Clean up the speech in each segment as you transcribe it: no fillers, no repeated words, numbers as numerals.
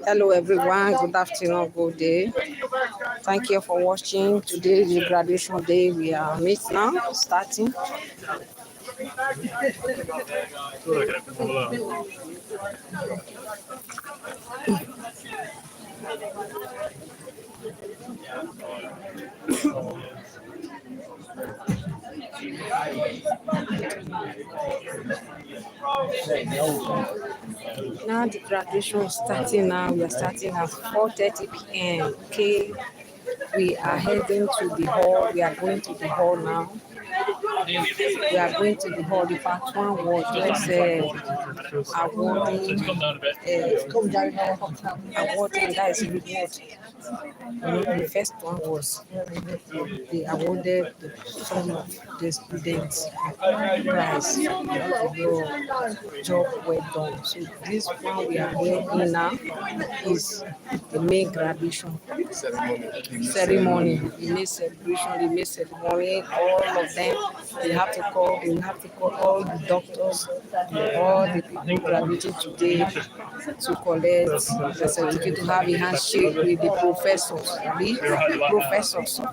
Hello everyone, good afternoon, good day. Thank you for watching. Today is the graduation day. We are meet now, starting. Now the graduation is starting now. We are starting at 4:30 p.m. Okay, we are heading to the hall. We are going to the hall now. We are going to the hall. The part one was just awarding, awarding, that is reward. The first one was they awarded some of the students prize for your job well done. So this one we are going in now is the main graduation ceremony. The main celebration, the main ceremony, all of them. We have to call all the doctors, all the people graduating today to collect the certificate, to have a handshake with the professors of the university.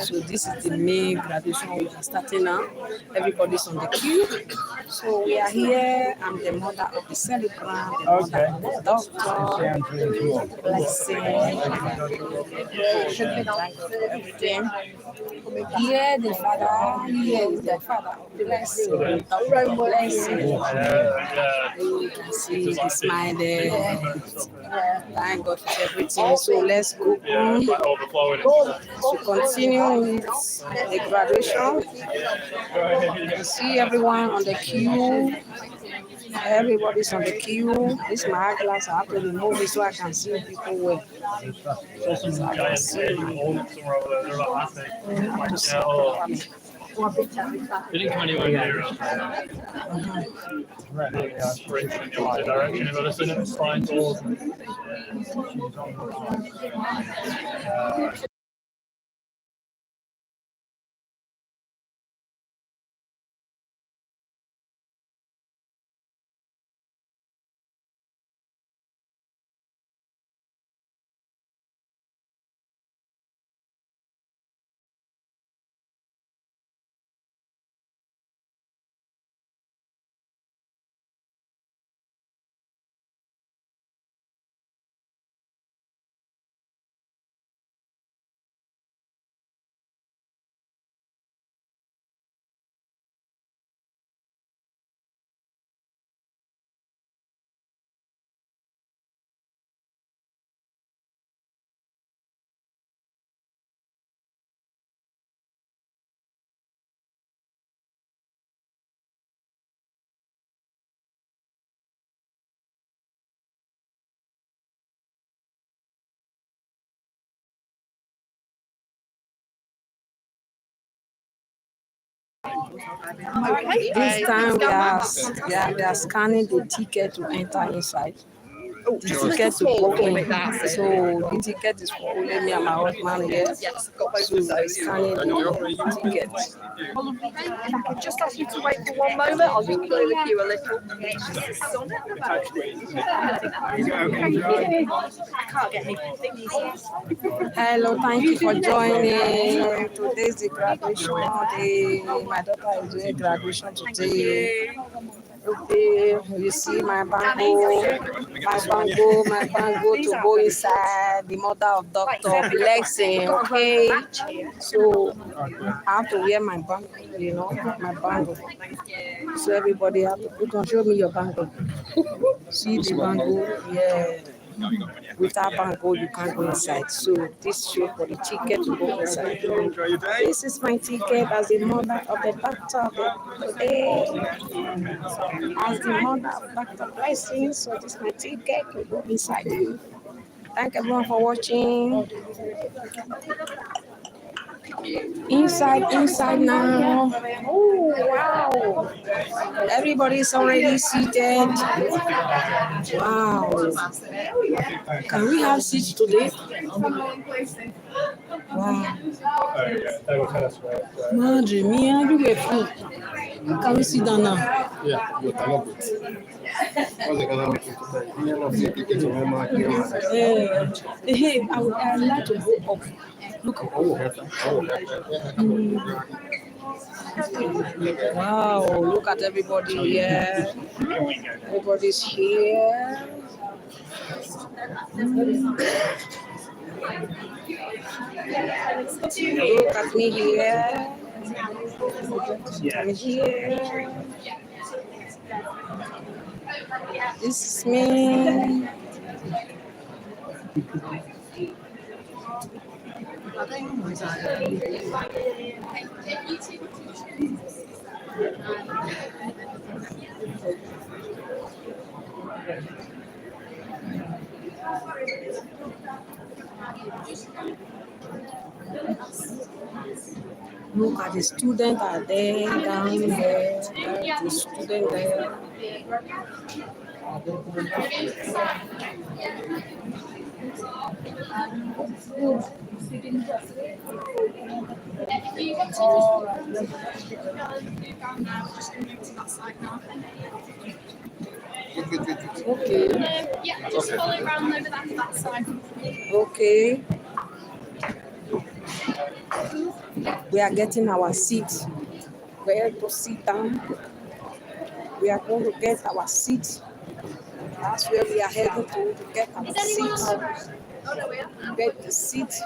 So this is the main graduation. We are starting now. Everybody's on the queue. So we are here. I'm the mother of the celebrant, the mother of the doctor. Blessing. Thank God for everything. Here the father, here is the father of blessing, the doctor of blessing. You can see the smile there. Thank God for everything. So let's go on to continue with the graduation. You see everyone on the queue. Everybody's on the queue. This is my eyeglass. I have to remove it so I can see people well. So I can see my They didn't come anywhere near us. In the opposite direction. If I'd have seen it, it's fine. This time they are scanning the ticket to enter inside. The ticket to book in. So the ticket is for only me and my husband here. So we're scanning the ticket. If I could just ask you to wait for one moment, I'll just clear the queue a little. I can't get anything. Hello, thank you for joining. Today's the graduation day. My daughter is doing graduation today. Okay, you see my bango to go inside. The mother of Dr. Blessing. Okay, so I have to wear my bango, my bango. So everybody have to put on. Show me your bango. See the bango, yeah. Without bango, you can't go inside. So this show for the ticket to go inside. This is my ticket as the mother of the doctor today. As the mother of Dr. Blessing, so this is my ticket to go inside. Thank everyone for watching. Inside now. Oh, wow. Everybody's already seated. Wow. Can we have seats today? Wow. Oh, yeah, they will tell us where. Madre mia, everywhere full. Can we sit down now? Yeah, you cannot wait. What's the other making to say? You know, see, you get to remember, you know, Hey, I would like to go up. Look up. I will have that. I will have that. Wow, look at everybody here. Everybody's here. Look at me here. I'm here. This is me. Look at the students are there, down there. The student there. Okay. Yeah, just follow around over that side. Okay. We are getting our seat. Where to sit down. We are going to get our seat. That's where we are heading to get our seat. Get the seat.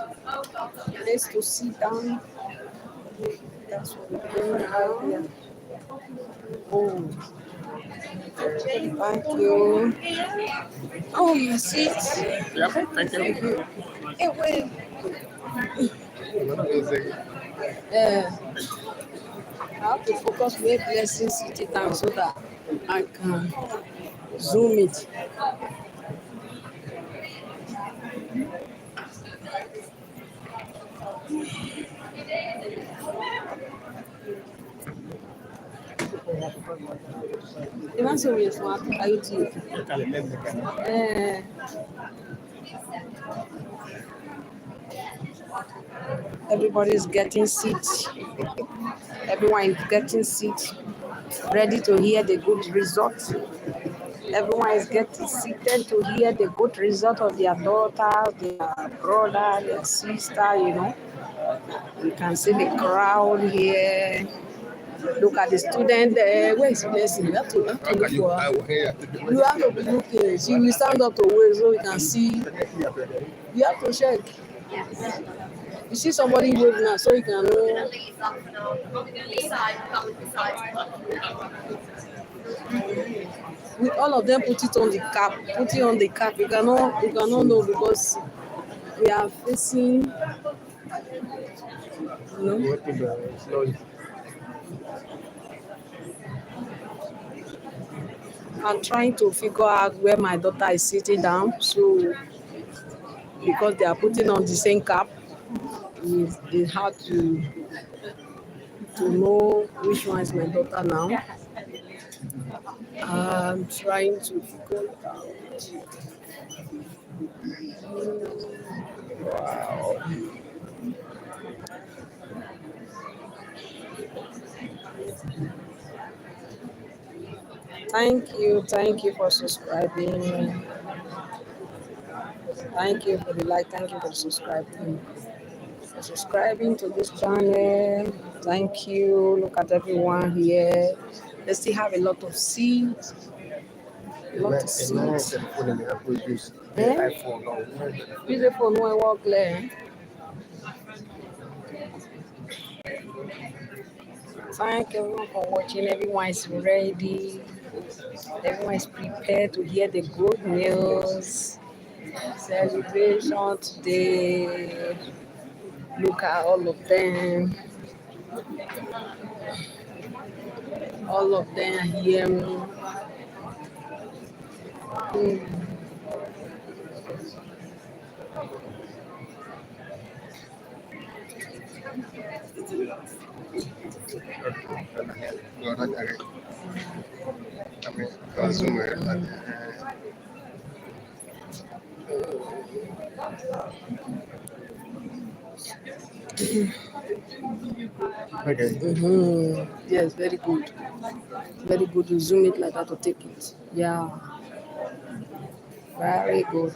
Place to sit down. That's what we're doing now. Oh, thank you. Oh, your seat. Yeah, thank you. Hey, wait. I have to focus where blessing sitting down so that I can zoom it. The one so we smart IoT. Everybody is getting seats. Everyone is getting seats, ready to hear the good result. Everyone is getting seated to hear the good result of their daughter, their brother, their sister, you know. You can see the crowd here. Look at the student there. Where is blessing? You have to look for her. You have to be looking. She will stand up to wait so you can see. You have to check. You see somebody wave now so you can know. With all of them put it on the cap. Put it on the cap. You cannot know because we are facing, you know. I'm trying to figure out where my daughter is sitting down. So because they are putting on the same cap, it's hard to know which one is my daughter now. I'm trying to figure it out. Wow. Thank you for subscribing. Thank you for the like, thank you for subscribing. For subscribing to this channel. Thank you. Look at everyone here. They still have a lot of seats. A lot of seats. Use the phone when I walk there. Thank everyone for watching. Everyone is ready. Everyone is prepared to hear the good news. Celebration today. Look at all of them. All of them hear me. Okay. Yes, very good. Very good. You zoom it like that to take it. Yeah, very good.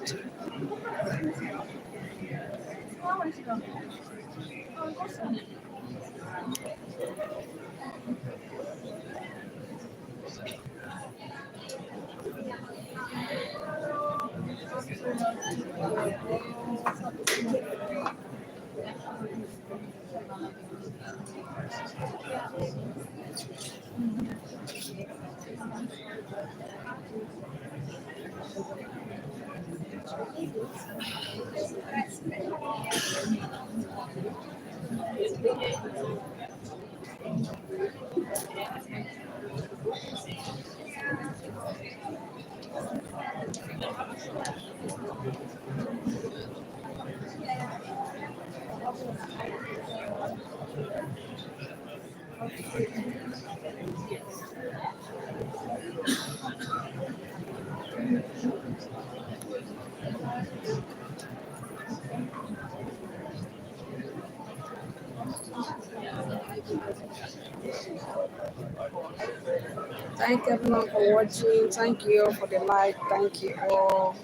Thank everyone for watching. Thank you for the like. Thank you all.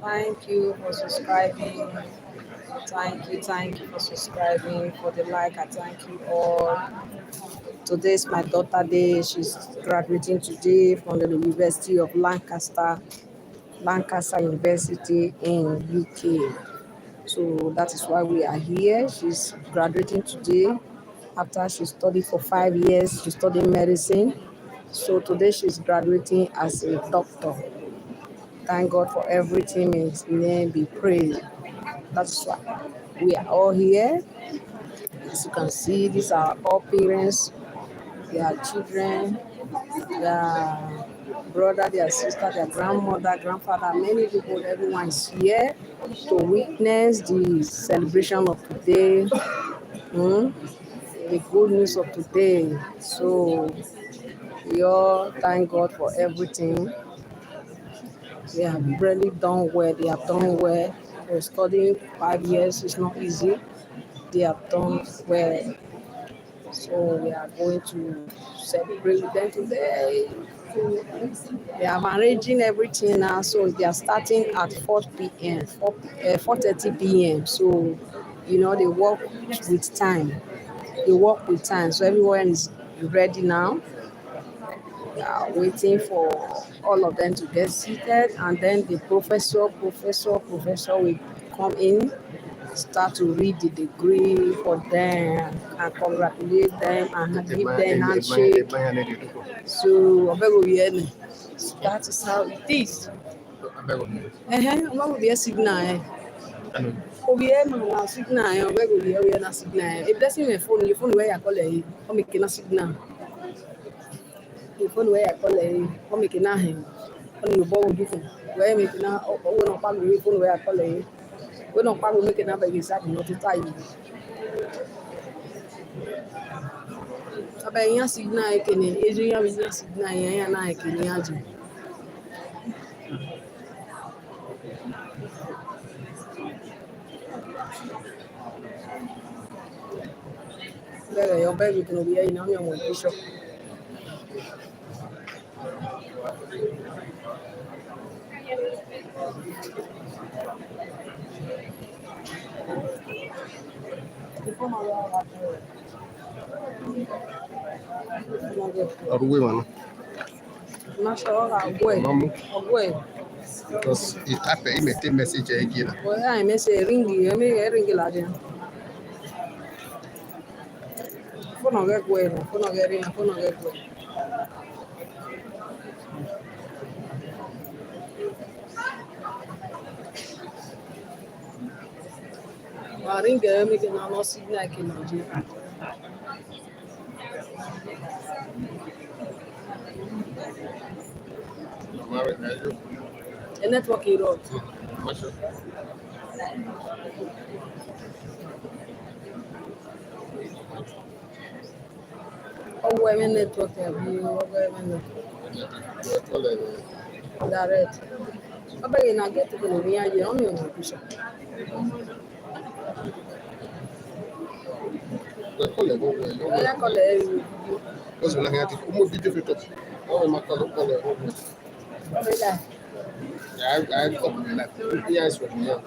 Thank you for subscribing. Thank you for subscribing, for the like. I thank you all. Today is my daughter day. She's graduating today from the University of Lancaster University in UK. So that is why we are here. She's graduating today after she studied for 5 years. She studied medicine. So today she's graduating as a doctor. Thank God for everything. May His name be praised. That's why we are all here. As you can see, these are all parents, their children, their brother, their sister, their grandmother, grandfather, many people, everyone is here to witness the celebration of today, the good news of today. So we all thank God for everything. They have really done well. They have done well. For studying 5 years is not easy. They have done well. So we are going to celebrate with them today. They are arranging everything now, so they are starting at 4 p.m., 4:30 p.m. So, they work with time. They work with time. So everyone is ready now. Waiting for all of them to get seated, and then the professor will come in, start to read the degree for them and congratulate them and give them handshake. So that is how it is. What will be a signal? Signal. Where will be a signal? If that's in my phone, your phone where I call it, I'm making a signal. Your phone where I call it, I'm making a hand. On your ball, you can where making a phone where I call it. We don't probably make it up exactly not to tie you. About your signal, I can Adrian is not signal, and I can imagine. Your baby can be in your bishop. Because it happened, he message again. Well, I may say ring you, I may ring you. Phone on get well, phone on get ring, phone on get well. I ring you, make it no signal, I can do. The network is road. Oh, women network have you, women direct. Abeg na get to the near you, only on push. Oya kọlẹ ẹrù Ó sì láyé àti ọmọ fídíò fi tọ̀. Àwọn ọmọ akọlọ kọlọ ẹ̀rọ mi. ọmọdé. I tọ̀ mi láti. Ìyá ìsọ̀ mi yẹn.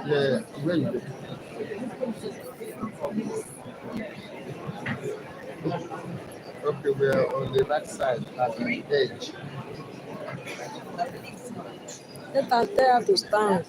Yeah, where you go? Okay, we are on the right side at the edge. Let us tell her to stand.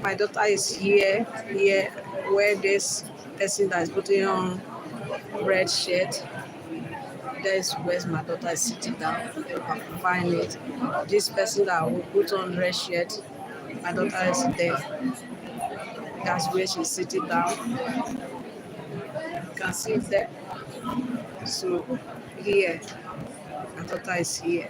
My daughter is here, where this person that is putting on red shirt. There is where my daughter is sitting down. You can find it. This person that will put on red shirt, my daughter is there. That's where she's sitting down. You can see it there. So here, my daughter is here.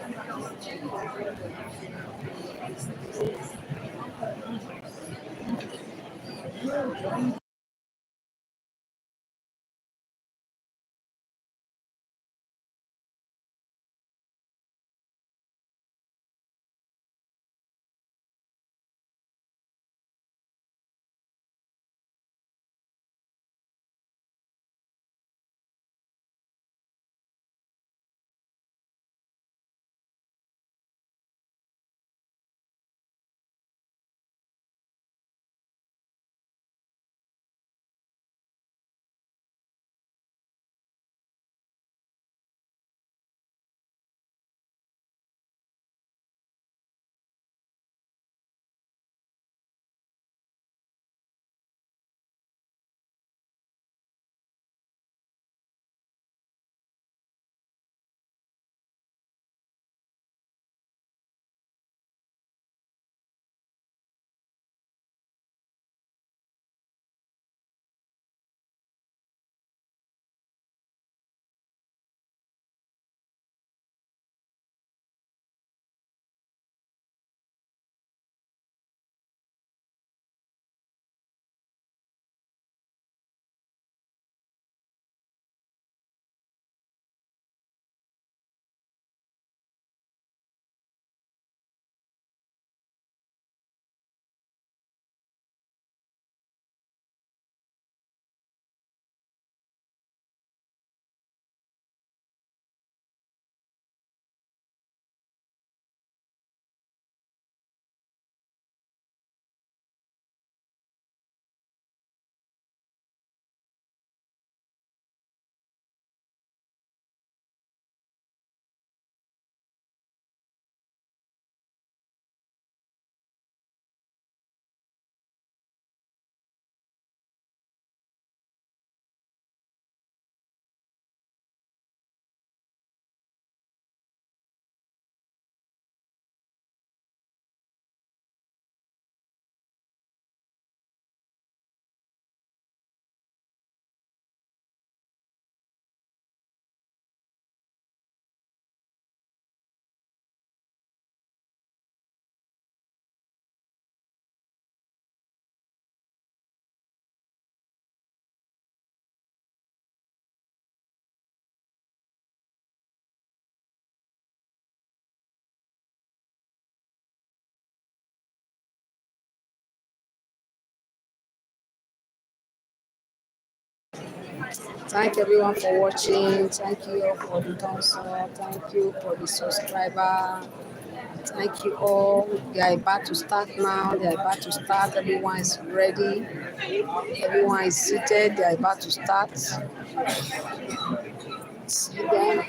Thank everyone for watching. Thank you all for the thumbs up. Thank you for the subscriber. Thank you all. They are about to start now. They are about to start. Everyone is ready. Everyone is seated. They are about to start. See them.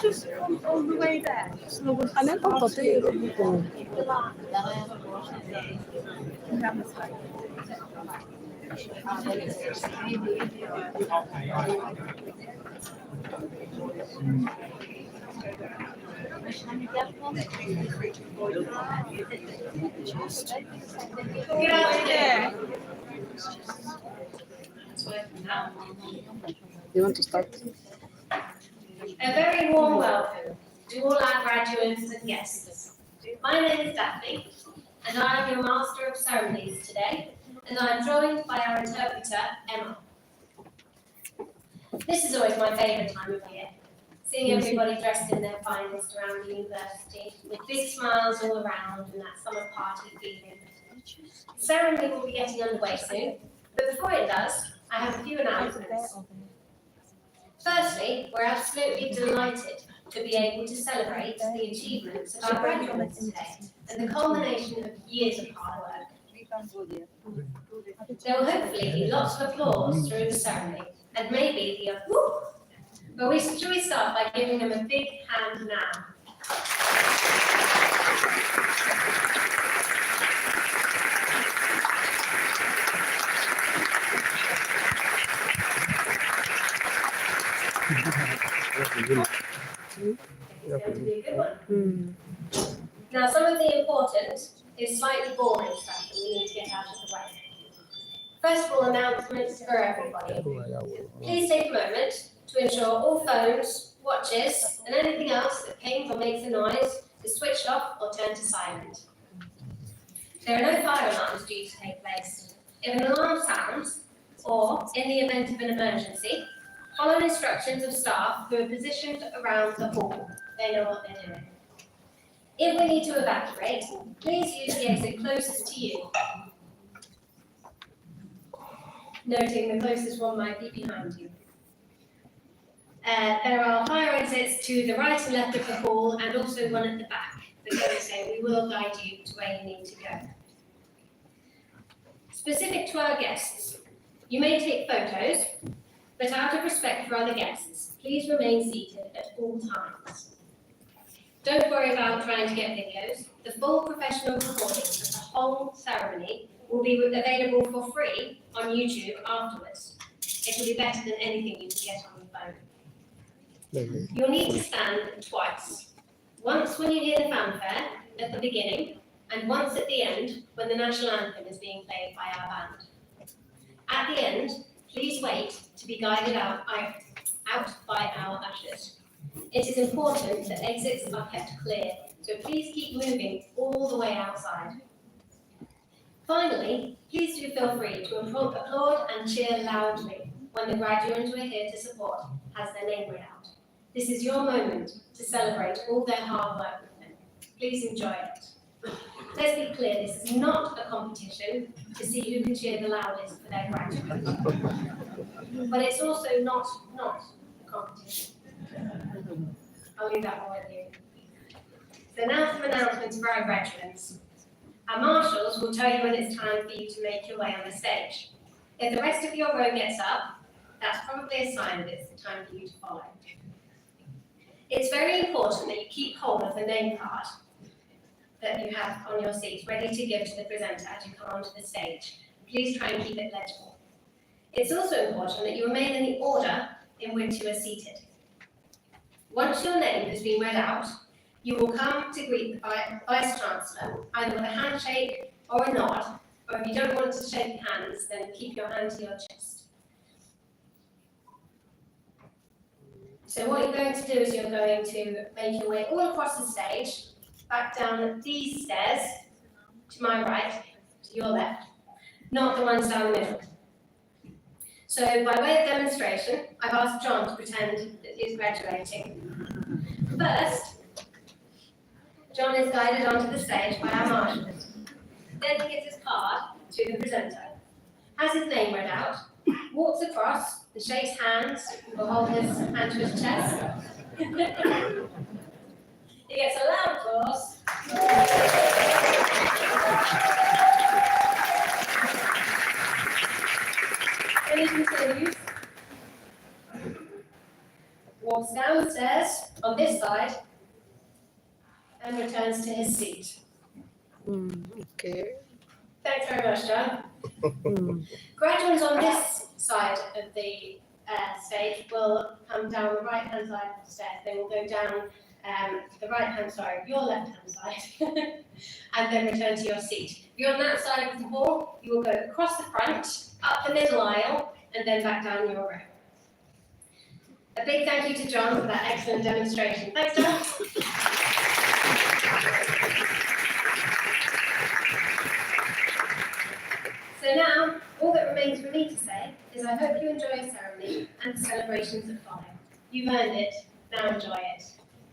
Just on the way there. And then come to you. Get out of there. You want to start? A very warm welcome to all our graduates and guests. My name is Daphne, and I am your Master of Ceremonies today, and I am joined by our interpreter, Emma. This is always my favourite time of year, seeing everybody dressed in their finest around the university, with big smiles all around and that summer party feeling. The ceremony will be getting underway soon, but before it does, I have a few announcements. Firstly, we're absolutely delighted to be able to celebrate the achievements of our graduates today and the culmination of years of hard work. There will hopefully be lots of applause through the ceremony and maybe the whoop. But should we start by giving them a big hand now? Now, some of the important is slightly boring stuff that we need to get out of the way. First of all, announcements for everybody. Please take a moment to ensure all phones, watches, and anything else that pings or makes a noise is switched off or turned to silent. There are no fire alarms due to take place. If an alarm sounds, or in the event of an emergency, follow instructions of staff who are positioned around the hall. They know what they're doing. If we need to evacuate, please use the exit closest to you. Noting the closest one might be behind you. There are fire exits to the right and left of the hall and also one at the back. But as I say, we will guide you to where you need to go. Specific to our guests, you may take photos, but out of respect for other guests, please remain seated at all times. Don't worry about trying to get videos. The full professional recordings of the whole ceremony will be available for free on YouTube afterwards. It will be better than anything you can get on your phone. You'll need to stand twice. Once when you hear the fanfare at the beginning, and once at the end when the national anthem is being played by our band. At the end, please wait to be guided out by our ushers. It is important that exits are kept clear, so please keep moving all the way outside. Finally, please do feel free to applaud and cheer loudly when the graduates we're here to support has their name read out. This is your moment to celebrate all their hard work with them. Please enjoy it. Let's be clear, this is not a competition to see who can cheer the loudest for their graduates. But it's also not a competition. I'll leave that one with you. So now some announcements for our graduates. Our marshals will tell you when it's time for you to make your way on the stage. If the rest of your row gets up, that's probably a sign that it's the time for you to follow. It's very important that you keep hold of the name card that you have on your seat, ready to give to the presenter as you come onto the stage. Please try and keep it legible. It's also important that you remain in the order in which you are seated. Once your name has been read out, You will come to greet the Vice Chancellor, either with a handshake or a nod, or if you don't want to shake hands, then keep your hand to your chest. So what you're going to do is you're going to make your way all across the stage, back down these stairs, to my right, to your left, not the ones down the middle. So by way of demonstration, I've asked John to pretend that he's graduating. First, John is guided onto the stage by our marshals. Then he gives his card to the presenter, has his name read out, walks across and shakes hands or holds his hand to his chest. He gets a loud applause. Then he continues, walks downstairs on this side, and returns to his seat. Okay. Thanks very much, John. Mm. Graduates on this side of the stage will come down the right-hand side of the stairs. They will go down your left-hand side, and then return to your seat. If you're on that side of the hall, you will go across the front, up the middle aisle, and then back down your row. A big thank you to John for that excellent demonstration. Thanks, John. So now, all that remains for me to say is I hope you enjoy your ceremony and the celebrations that follow. You've earned it, now enjoy it.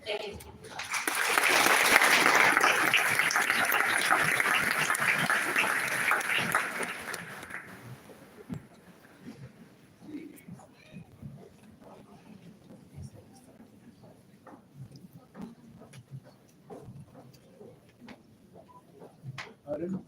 Thank you. Pardon?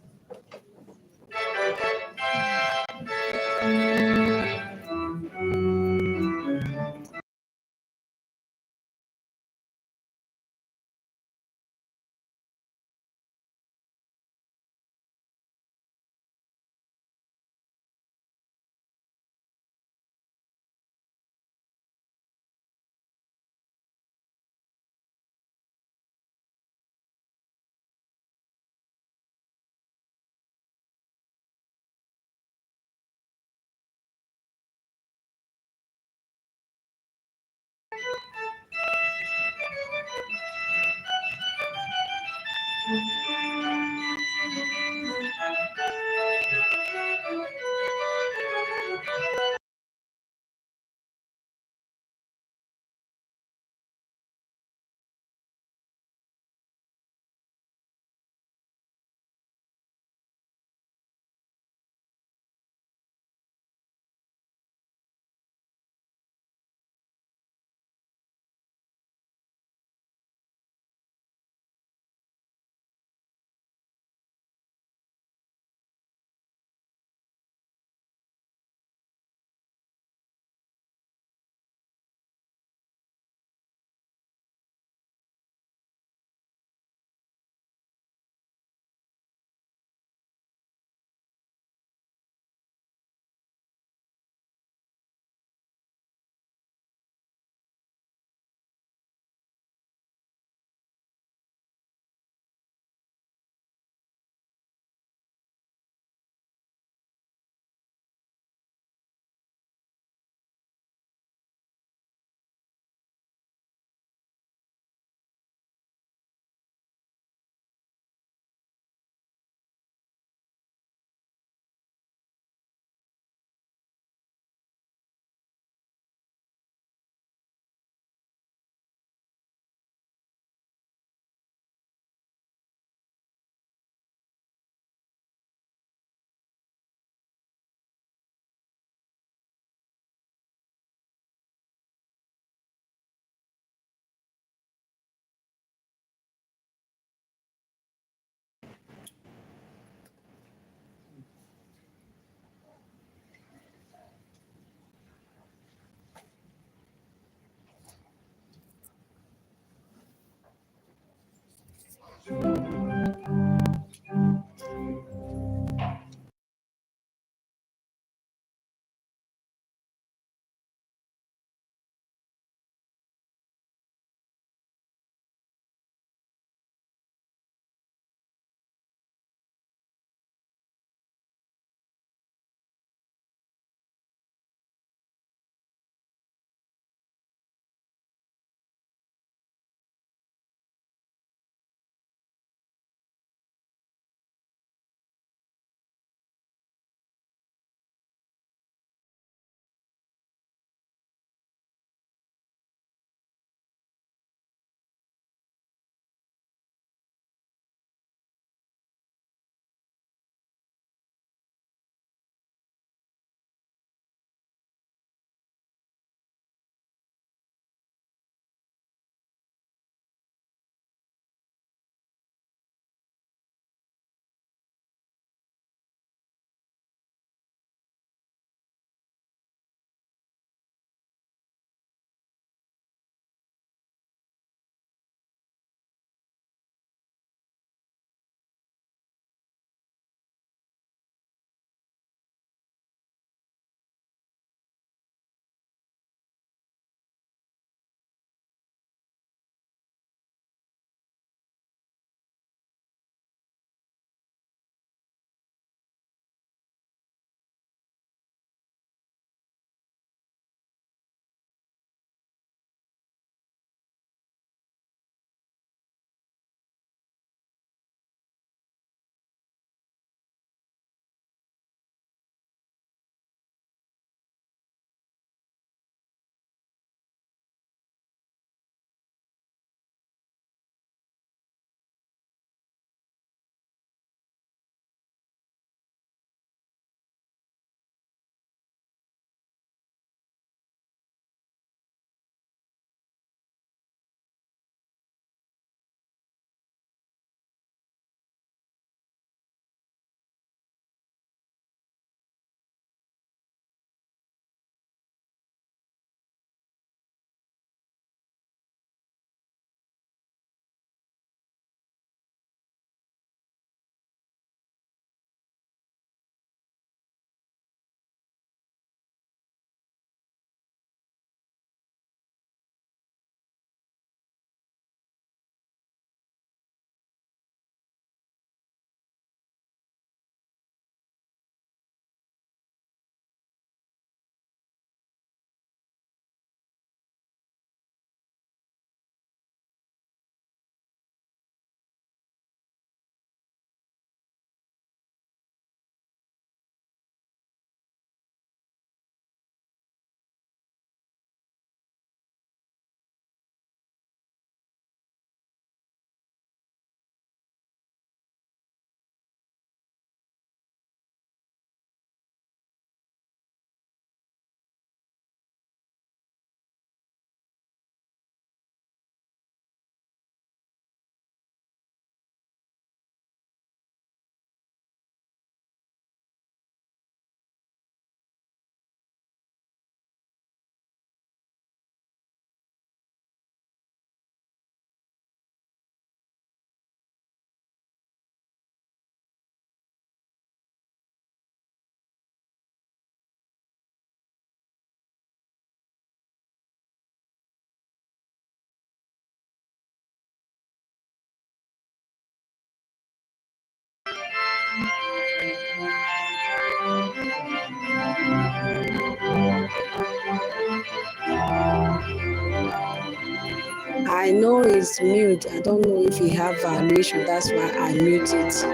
I know it's mute. I don't know if you have valuation. That's why I mute it.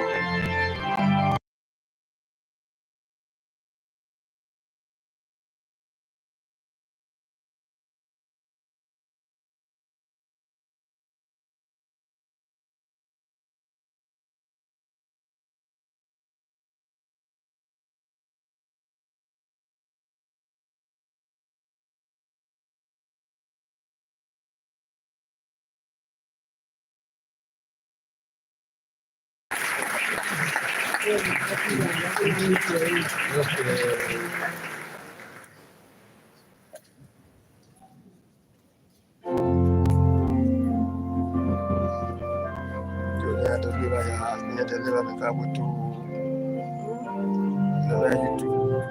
deliver the cable to YouTube.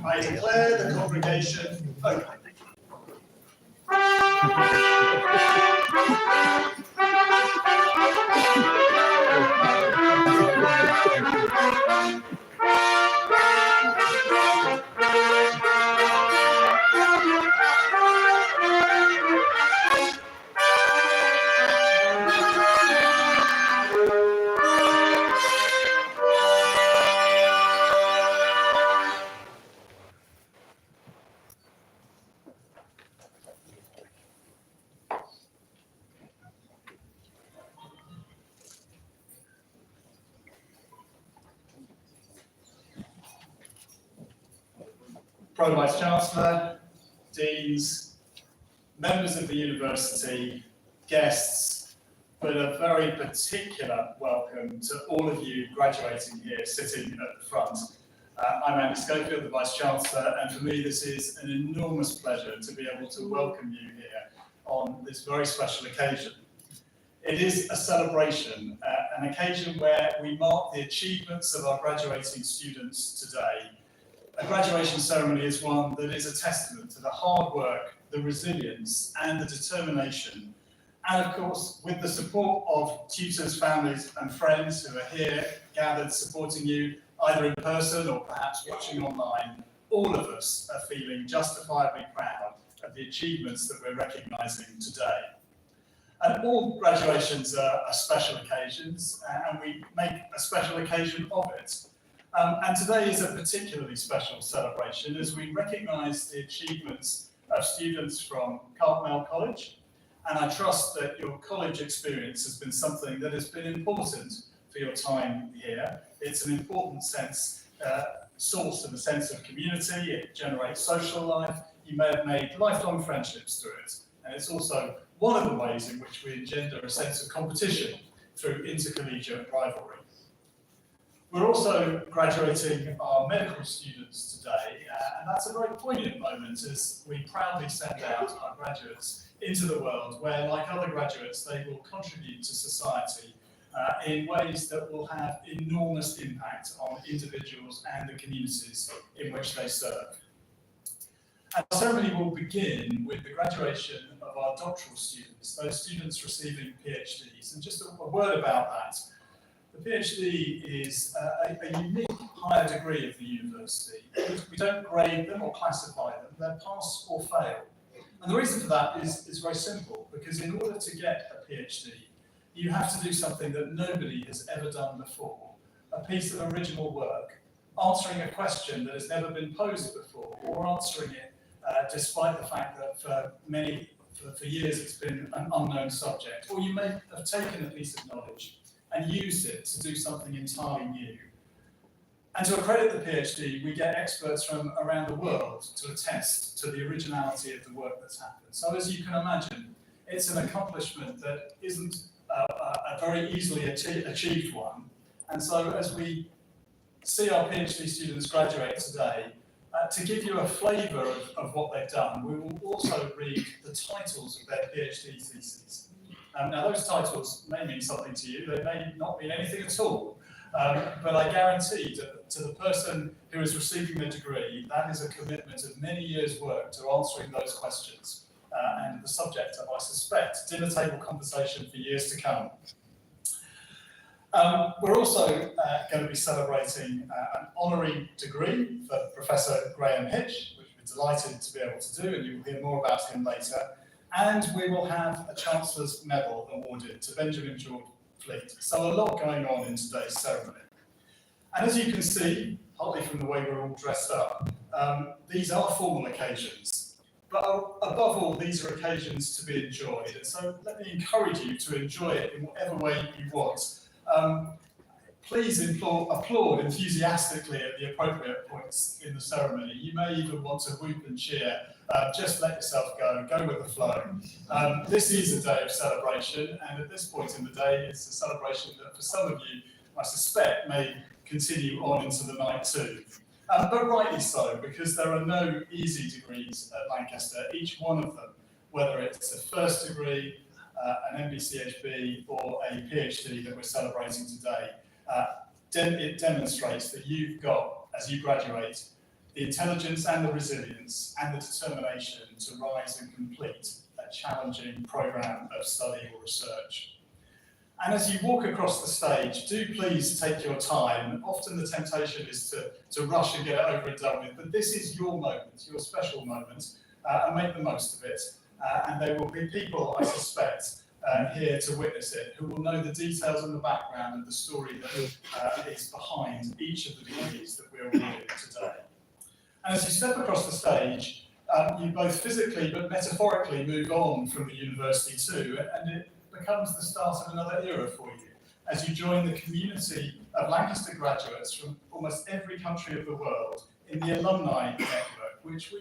I declare the congregation open. Pro Vice Chancellor, Deans, members of the university, guests, but a very particular welcome to all of you graduating here, sitting at the front. I'm Andy Schofield, the Vice Chancellor, and for me this is an enormous pleasure to be able to welcome you here on this very special occasion. It is a celebration, an occasion where we mark the achievements of our graduating students today. A graduation ceremony is one that is a testament to the hard work, the resilience and the determination, and of course with the support of tutors, families and friends who are here gathered supporting you either in person or perhaps watching online. All of us are feeling justifiably proud of the achievements that we're recognising today. And all graduations are special occasions, and we make a special occasion of it. And today is a particularly special celebration as we recognise the achievements of students from Cartmel College, and I trust that your college experience has been something that has been important for your time here. It's an important source of a sense of community, it generates social life, you may have made lifelong friendships through it, and it's also one of the ways in which we engender a sense of competition through intercollegiate rivalry. We're also graduating our medical students today, and that's a very poignant moment as we proudly send out our graduates into the world where, like other graduates, they will contribute to society in ways that will have enormous impact on individuals and the communities in which they serve. And our ceremony will begin with the graduation of our doctoral students, those students receiving PhDs. And just a word about that. The PhD is a unique higher degree of the university. We don't grade them or classify them, they're pass or fail. And the reason for that is very simple, because in order to get a PhD, you have to do something that nobody has ever done before, a piece of original work, answering a question that has never been posed before, or answering it despite the fact that for years it's been an unknown subject, or you may have taken a piece of knowledge and used it to do something entirely new. And to accredit the PhD, we get experts from around the world to attest to the originality of the work that's happened. So as you can imagine, it's an accomplishment that isn't a very easily achieved one. And so as we see our PhD students graduate today, to give you a flavour of what they've done, we will also read the titles of their PhD theses. Now those titles may mean something to you, they may not mean anything at all, but I guarantee to the person who is receiving the degree, that is a commitment of many years' work to answering those questions. And the subject of, I suspect, dinner table conversation for years to come. We're also going to be celebrating an honorary degree for Professor Graham Hitch, which we're delighted to be able to do, and you'll hear more about him later. And we will have a Chancellor's Medal awarded to Benjamin George Fleet. So a lot going on in today's ceremony. And as you can see, partly from the way we're all dressed up, these are formal occasions. But above all, these are occasions to be enjoyed. And so let me encourage you to enjoy it in whatever way you want. Please applaud enthusiastically at the appropriate points in the ceremony. You may even want to whoop and cheer. Just let yourself go with the flow. This is a day of celebration, and at this point in the day, it's a celebration that for some of you, I suspect, may continue on into the night too. But rightly so, because there are no easy degrees at Lancaster. Each one of them, whether it's a first degree, an MBCHB or a PhD that we're celebrating today, it demonstrates that you've got, as you graduate, the intelligence and the resilience and the determination to rise and complete a challenging programme of study or research. And as you walk across the stage, do please take your time. Often the temptation is to rush and get it over and done with, but this is your moment, your special moment, and make the most of it. And there will be people, I suspect, here to witness it, who will know the details and the background and the story that is behind each of the degrees that we're awarding today. And as you step across the stage, you both physically but metaphorically move on from the university too, and it becomes the start of another era for you, as you join the community of Lancaster graduates from almost every country of the world in the alumni network, which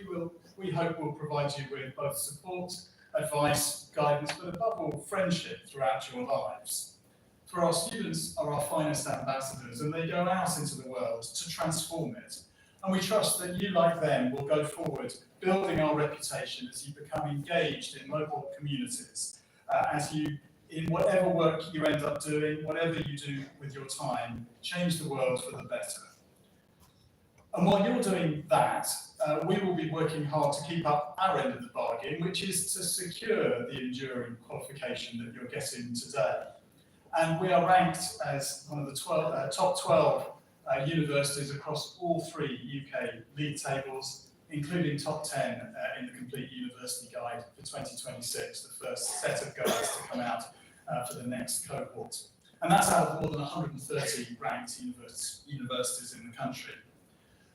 we hope will provide you with both support, advice, guidance, but above all, friendship throughout your lives. For our students are our finest ambassadors, and they go out into the world to transform it. And we trust that you, like them, will go forward, building our reputation as you become engaged in local communities, as you, in whatever work you end up doing, whatever you do with your time, change the world for the better. And while you're doing that, we will be working hard to keep up our end of the bargain, which is to secure the enduring qualification that you're getting today. And we are ranked as one of the top 12 universities across all 3 UK league tables, including top 10 in the Complete University Guide for 2026, the first set of guides to come out for the next cohort. And that's out of more than 130 ranked universities in the country.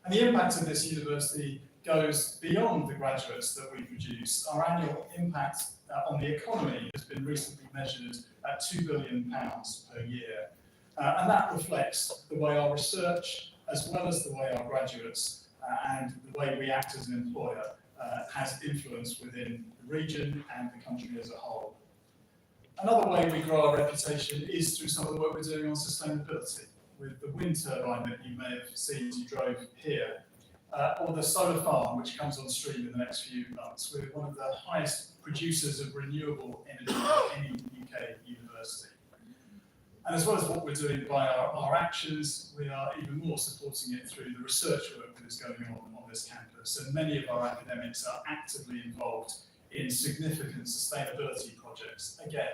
And the impact of this university goes beyond the graduates that we produce. Our annual impact on the economy has been recently measured at £2 billion per year. And that reflects the way our research, as well as the way our graduates and the way we act as an employer has influence within the region and the country as a whole. Another way we grow our reputation is through some of the work we're doing on sustainability, with the wind turbine that you may have seen as you drove here, or the solar farm which comes on stream in the next few months. We're one of the highest producers of renewable energy of any UK university. And as well as what we're doing by our actions, we are even more supporting it through the research work that is going on this campus. And many of our academics are actively involved in significant sustainability projects, again,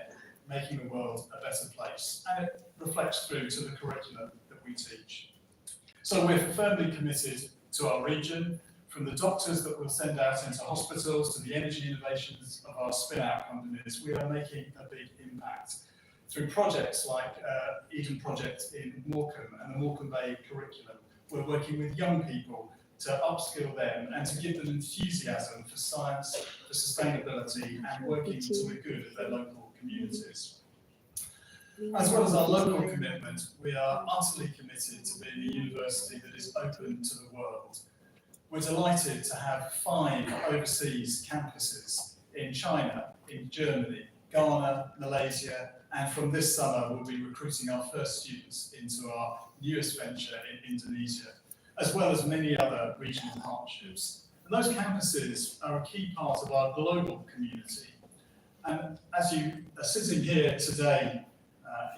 making the world a better place, and it reflects through to the curriculum that we teach. So we're firmly committed to our region, from the doctors that we'll send out into hospitals to the energy innovations of our spin-out companies. We are making a big impact through projects like Eden Project in Morecambe and the Morecambe Bay curriculum. We're working with young people to upskill them and to give them enthusiasm for science, for sustainability, and working to the good of their local communities. As well as our local commitment, we are utterly committed to being a university that is open to the world. We're delighted to have 5 overseas campuses in China, in Germany, Ghana, Malaysia, and from this summer we'll be recruiting our first students into our newest venture in Indonesia, as well as many other regional partnerships. And those campuses are a key part of our global community. And as you are sitting here today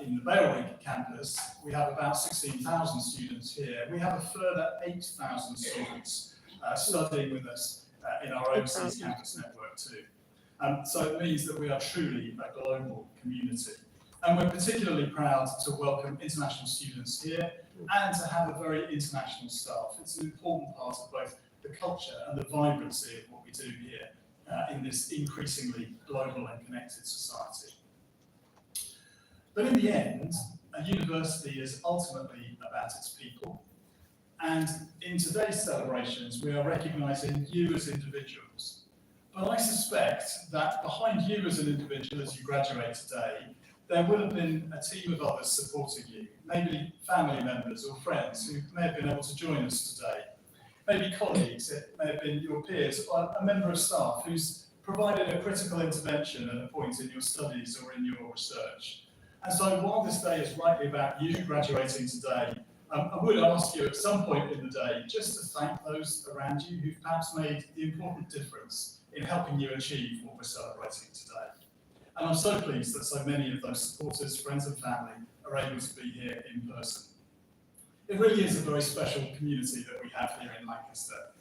in the Bailrigg campus, we have about 16,000 students here. We have a further 8,000 students studying with us in our overseas campus network too. So it means that we are truly a global community. And we're particularly proud to welcome international students here and to have a very international staff. It's an important part of both the culture and the vibrancy of what we do here in this increasingly global and connected society. But in the end, a university is ultimately about its people. And in today's celebrations, we are recognising you as individuals. But I suspect that behind you as an individual as you graduate today, there will have been a team of others supporting you, maybe family members or friends who may have been able to join us today. Maybe colleagues, it may have been your peers, or a member of staff who's provided a critical intervention at a point in your studies or in your research. And so while this day is rightly about you graduating today, I would ask you at some point in the day just to thank those around you who've perhaps made the important difference in helping you achieve what we're celebrating today. And I'm so pleased that so many of those supporters, friends and family are able to be here in person. It really is a very special community that we have here in Lancaster.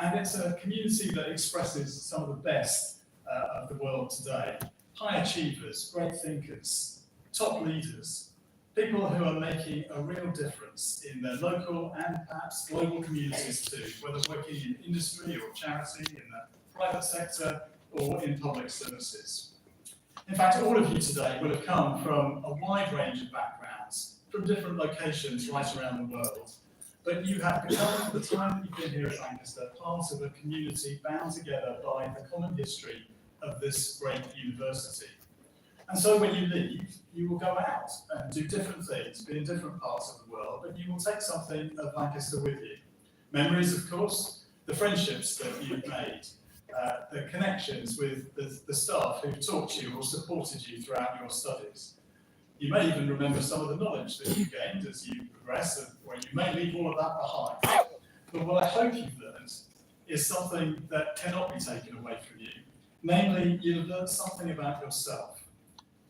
And it's a community that expresses some of the best of the world today. High achievers, great thinkers, top leaders, people who are making a real difference in their local and perhaps global communities too, whether working in industry or charity, in the private sector or in public services. In fact, all of you today will have come from a wide range of backgrounds, from different locations right around the world. But you have become, for the time that you've been here at Lancaster, part of a community bound together by the common history of this great university. And so when you leave, you will go out and do different things, be in different parts of the world, but you will take something of Lancaster with you. Memories, of course, the friendships that you've made, the connections with the staff who've taught you or supported you throughout your studies. You may even remember some of the knowledge that you gained as you progress, or you may leave all of that behind. But what I hope you've learned is something that cannot be taken away from you. Namely, you've learned something about yourself.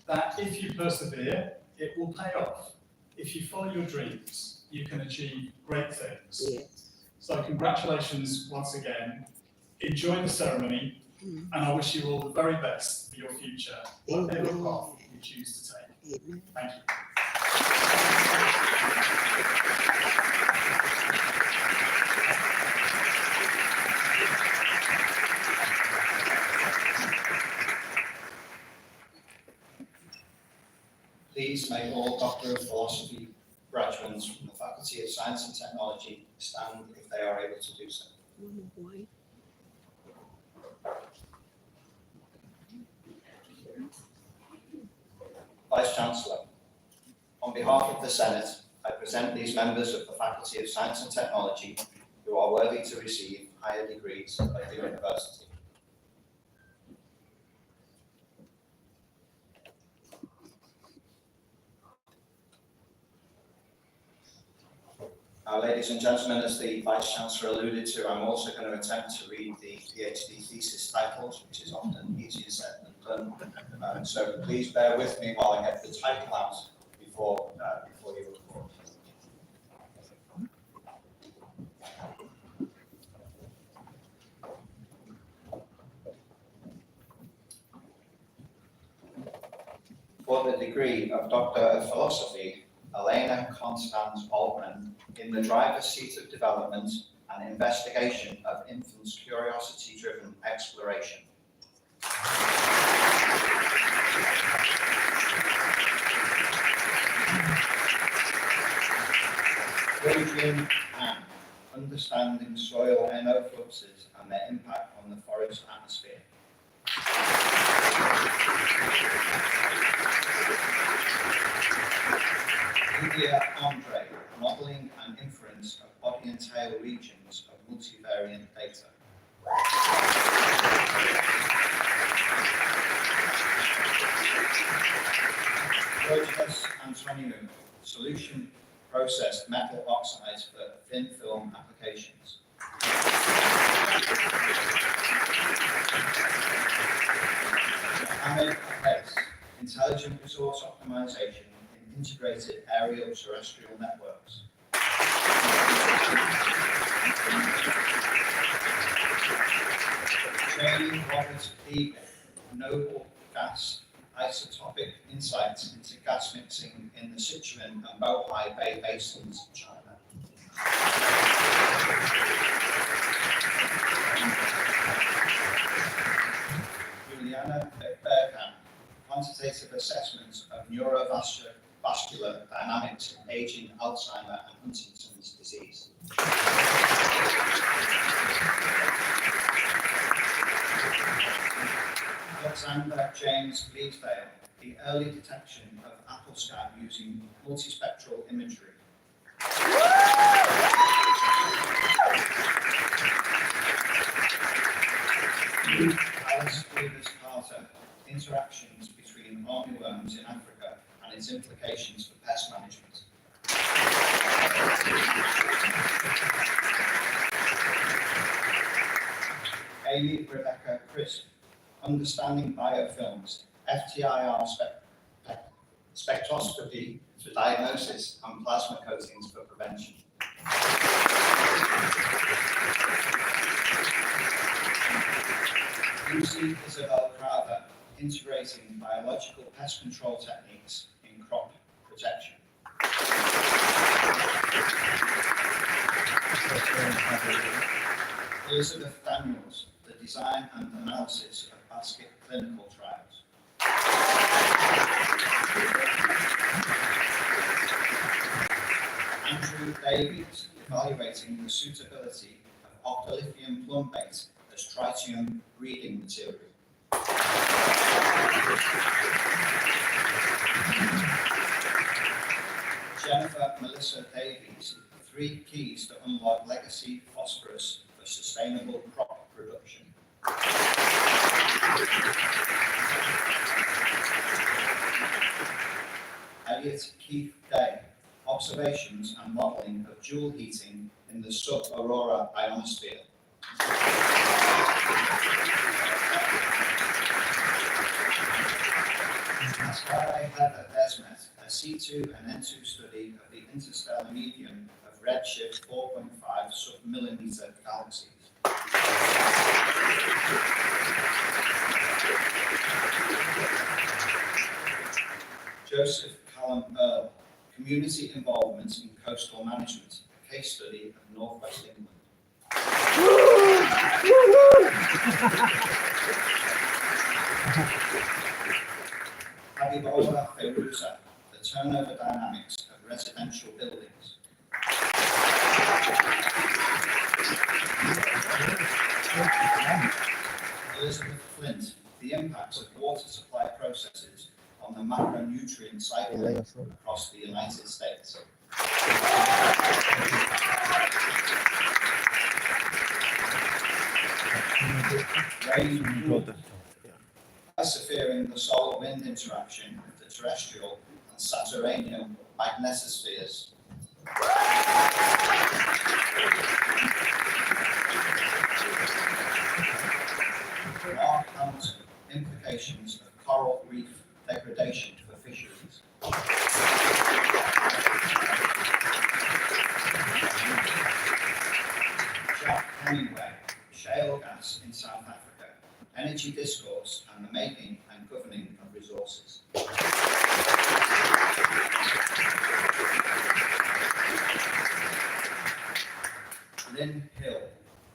That if you persevere, it will pay off. If you follow your dreams, you can achieve great things. Yes. So congratulations once again. Enjoy the ceremony, and I wish you all the very best for your future, whatever path you choose to take. Thank you. Please make all Doctor of Philosophy graduates from the Faculty of Science and Technology stand if they are able to do so. Vice-Chancellor, on behalf of the Senate, I present these members of the Faculty of Science and Technology who are worthy to receive higher degrees at the university. Now, ladies and gentlemen, as the Vice-Chancellor alluded to, I'm also going to attempt to read the PhD thesis titles, which is often easier said than done. So please bear with me while I get the title out before you report. for the degree of Doctor of Philosophy, Elena Constance Altman, in the driver's seat of development and investigation of infants' curiosity-driven exploration. Adrian Ann, understanding soil NO fluxes and their impact on the forest atmosphere. Lydia Andre, modelling and inference of body and tail regions of multivariate data. Rojas Antoniou, solution processed metal oxides for thin film applications. Ahmed Perez, intelligent resource optimization in integrated aerial terrestrial networks. Training Robert Egan, noble gas isotopic insights into gas mixing in the Sichuan and Bohai Bay basins of China. Juliana Bergkamp, quantitative assessments of neurovascular dynamics in aging, Alzheimer and Huntington's disease. Alexander James Bleasdale, the early detection of apple scab using multispectral imagery. Alice Rivers Carter, interactions between armyworms in Africa and its implications for pest management. Amy Rebecca Crisp, understanding biofilms, FTIR spectroscopy for diagnosis and plasma coatings for prevention. Lucy Isabel Crowther, integrating biological pest control techniques in crop protection. Elizabeth Daniels, the design and analysis of basket clinical trials. Andrew Davies, evaluating the suitability of octolithium plum bait as tritium breeding material. Jennifer Melissa Davies, 3 keys to unlock legacy phosphorus for sustainable crop production. Elliot Keith Day, observations and modelling of joule heating in the sub-aurora ionosphere. Pascal Heather Desmet, a C2 and N2 study of the interstellar medium of redshift 4.5 sub-millimeter galaxies. Joseph Callum Earle, community involvement in coastal management, a case study of Northwest England. Habibola Feruza, the turnover dynamics of residential buildings. Elizabeth Flint, the impacts of water supply processes on the macronutrient cycle across the United States. Persevering the solar-wind interaction of the terrestrial and Saturnian magnetospheres. Mark Hamilton, implications of coral reef degradation for fisheries. Jack Hemingway, shale gas in South Africa, energy discourse, and the making and governing of resources. Lynn Hill,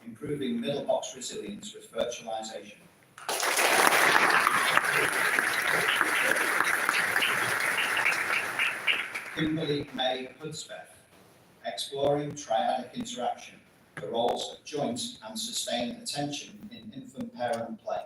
improving middle box resilience with virtualization. Kimberly May Hudspeth, exploring triadic interaction, the roles of joint and sustained attention in infant-parent play.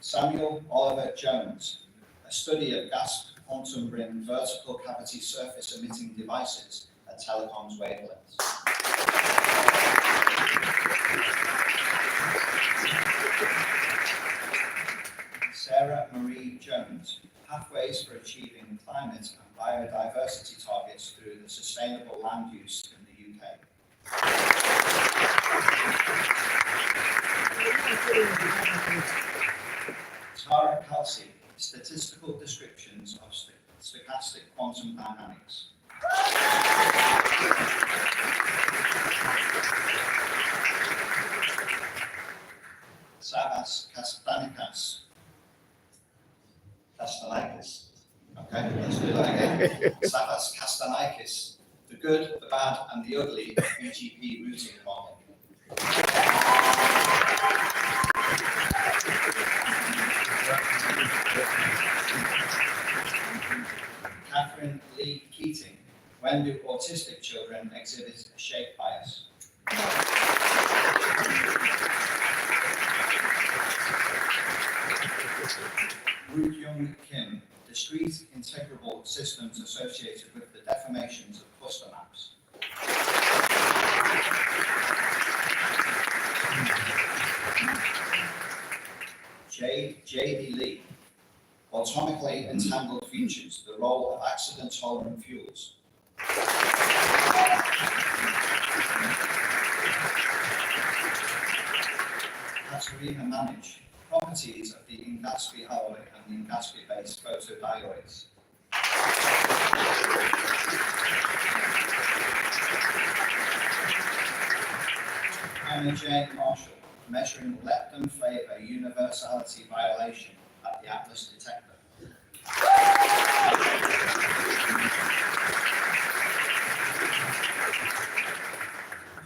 Samuel Oliver Jones, a study of gas quantum ring vertical cavity surface emitting devices at telecoms wavelengths. Sarah Marie Jones, pathways for achieving climate and biodiversity targets through the sustainable land use in the UK. Tara Kelsey, statistical descriptions of stochastic quantum dynamics. Savas Kastanikis. Okay, let's do that again. Savas Kastanikis, the good, the bad, and the ugly of BGP routing model. Catherine Lee Keating, when do autistic children exhibit a shape bias? Woo Young Kim, discrete integrable systems associated with the deformations of cluster maps. J.D. Lee, autonomically entangled futures, the role of accident-tolerant fuels. Katerina Manage, properties of the Ingaspi alloy and the Ingaspi-based photodiodes. Anna Jane Marshall, measuring lepton favor universality violation at the Atlas detector.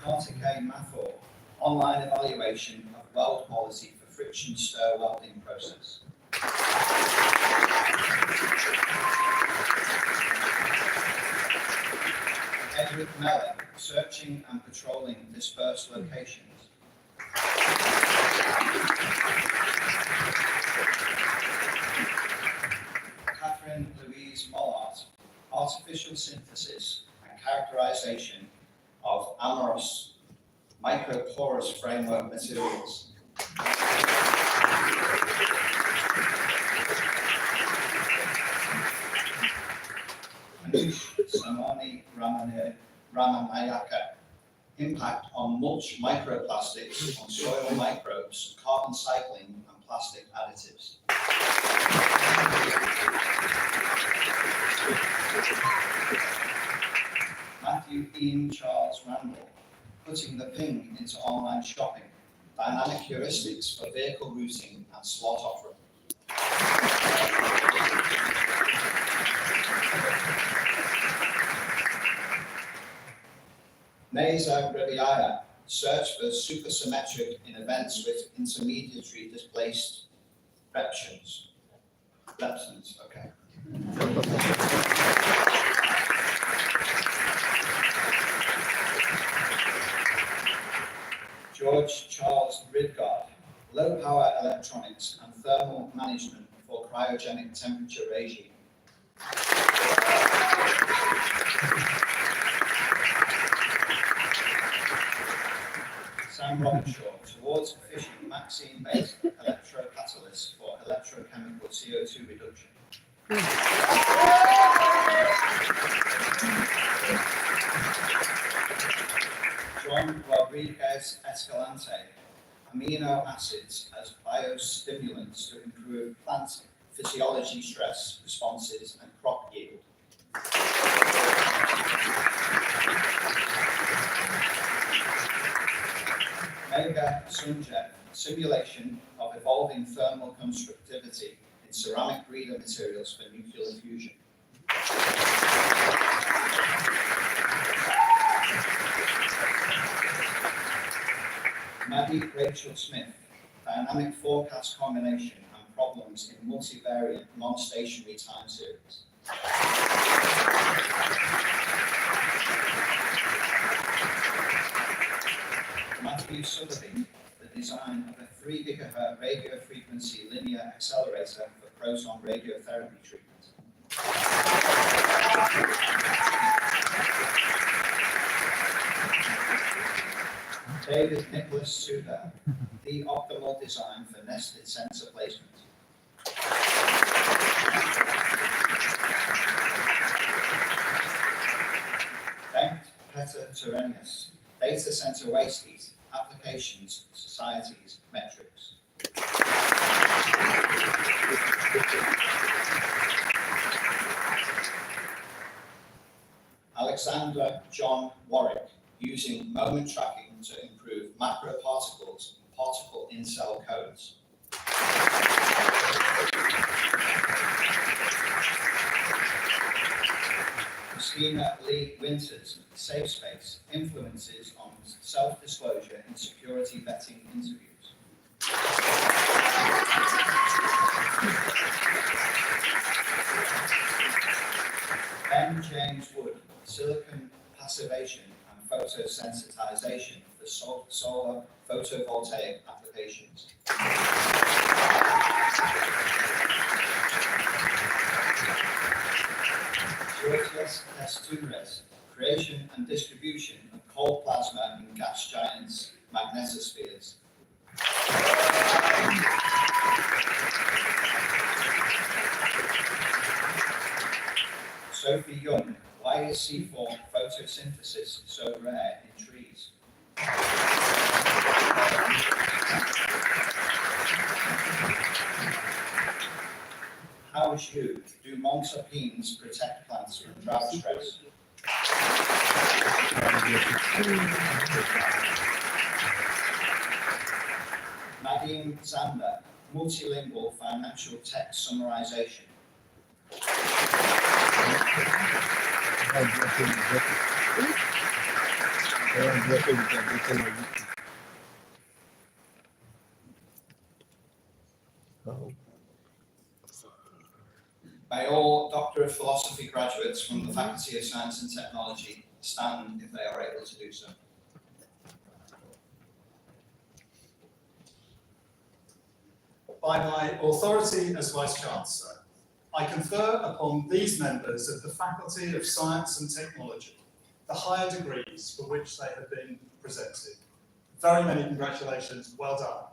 Kartik A. Mathur, online evaluation of weld quality for friction stir welding process. Edward Mellon, searching and patrolling dispersed locations. Catherine Louise Mollart, artificial synthesis and characterization of amorphous microporous framework materials. Samani Ramanayaka, impact on mulch microplastics on soil microbes, carbon cycling and plastic additives. Matthew Ian Charles Randall, putting the ping into online shopping, dynamic heuristics for vehicle routing and slot offering. Neza Rebiaya, search for supersymmetric in events with intermediary displaced reptions. Okay. George Charles Ridgard, low power electronics and thermal management for cryogenic temperature regime. Sam Robinshaw, towards efficient Maxine-based electrocatalysts for electrochemical CO2 reduction. John Rodriguez Escalante, amino acids as biostimulants to improve plant physiology, stress responses, and crop yield. simulation of evolving thermal constructivity in ceramic breeder materials for nuclear fusion. Maddie Rachel Smith, dynamic forecast combination and problems in multivariate non-stationary time series. Matthew Sotheby, the design of a 3 GHz radio frequency linear accelerator for proton radiotherapy treatment. David Nicholas Suda, the optimal design for nested sensor placement. Bengt Petter Terenius, data center waste heat, applications, societies, metrics. Alexander John Warwick, using moment tracking to improve macroparticles and particle in-cell codes. Christina Lee Winters, Safe Space, influences on self-disclosure in security vetting interviews. Ben James Wood, silicon passivation and photosensitization for solar photovoltaic applications. Georgios Testuris, creation and distribution of cold plasma in gas giants magnetospheres. Sophie Young, why is C-form photosynthesis so rare in trees? How do montapines protect plants from drought stress? Nadine Zander, multilingual financial text summarization. May all Doctor of Philosophy graduates from the Faculty of Science and Technology stand if they are able to do so. By my authority as Vice-Chancellor, I confer upon these members of the Faculty of Science and Technology the higher degrees for which they have been presented. Very many congratulations, well done.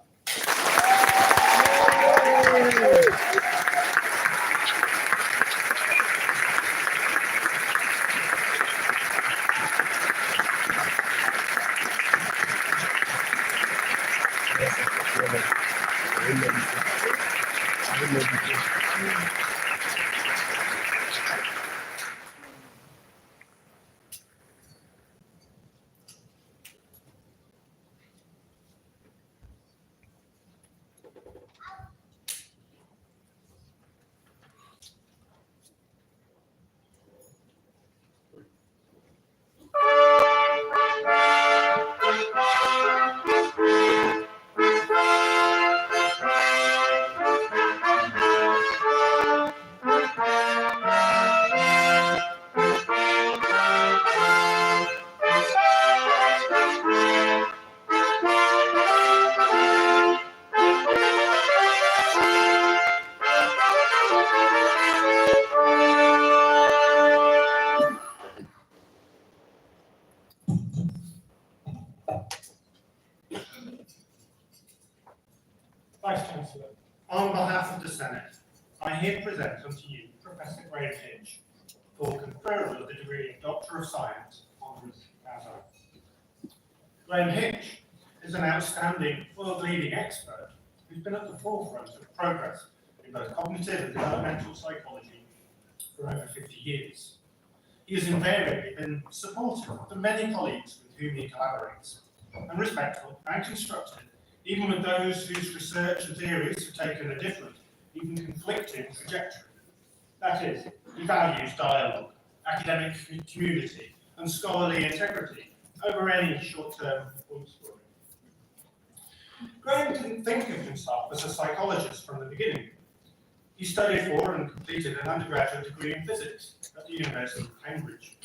Vice-Chancellor, on behalf of the Senate, I here present unto you Professor Graham Hitch for conferral of the degree of Doctor of Science, Honoris Causa. Graham Hitch is an outstanding, world-leading expert who's been at the forefront of progress in both cognitive and developmental psychology for over 50 years. He has invariably been supportive of the many colleagues with whom he collaborates, and respectful and constructive even with those whose research and theories have taken a different, even conflicting trajectory. That is, he values dialogue, academic community, and scholarly integrity over any short-term point scoring. Graham didn't think of himself as a psychologist from the beginning. He studied for and completed an undergraduate degree in physics at the University of Cambridge.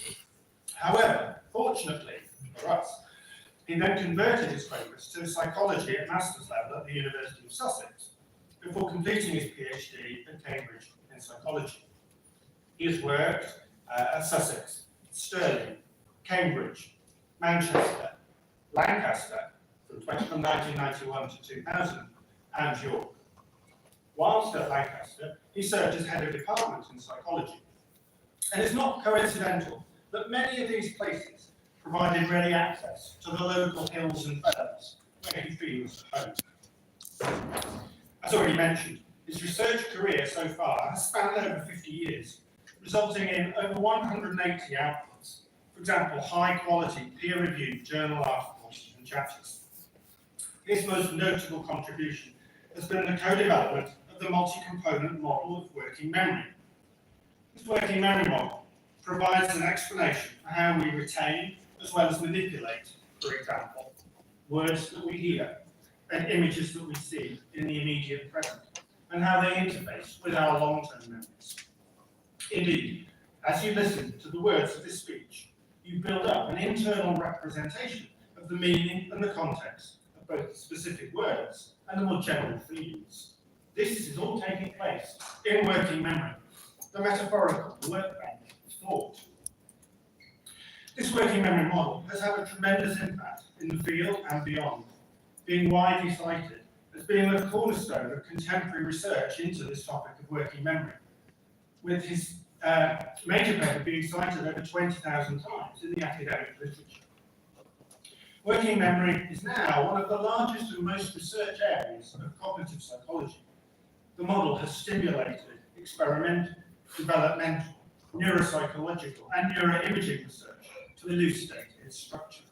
However, fortunately for us, he then converted his focus to psychology at master's level at the University of Sussex, before completing his PhD at Cambridge in psychology. He has worked at Sussex, Stirling, Cambridge, Manchester, Lancaster from 1991 to 2000, and York. Whilst at Lancaster, he served as head of department in psychology. And it's not coincidental that many of these places provided ready access to the local hills and fells where he feels at home. As already mentioned, his research career so far has spanned over 50 years, resulting in over 180 outputs. For example, high-quality, peer-reviewed journal articles and chapters. His most notable contribution has been the co-development of the multi-component model of working memory. This working memory model provides an explanation for how we retain as well as manipulate, for example, words that we hear and images that we see in the immediate present, and how they interface with our long-term memories. Indeed, as you listen to the words of this speech, you build up an internal representation of the meaning and the context of both the specific words and the more general themes. This is all taking place in working memory, the metaphorical workbench of thought. This working memory model has had a tremendous impact in the field and beyond, being widely cited as being the cornerstone of contemporary research into this topic of working memory, with his major paper being cited over 20,000 times in the academic literature. Working memory is now one of the largest and most researched areas of cognitive psychology. The model has stimulated experimental, developmental, neuropsychological, and neuroimaging research to elucidate its structure.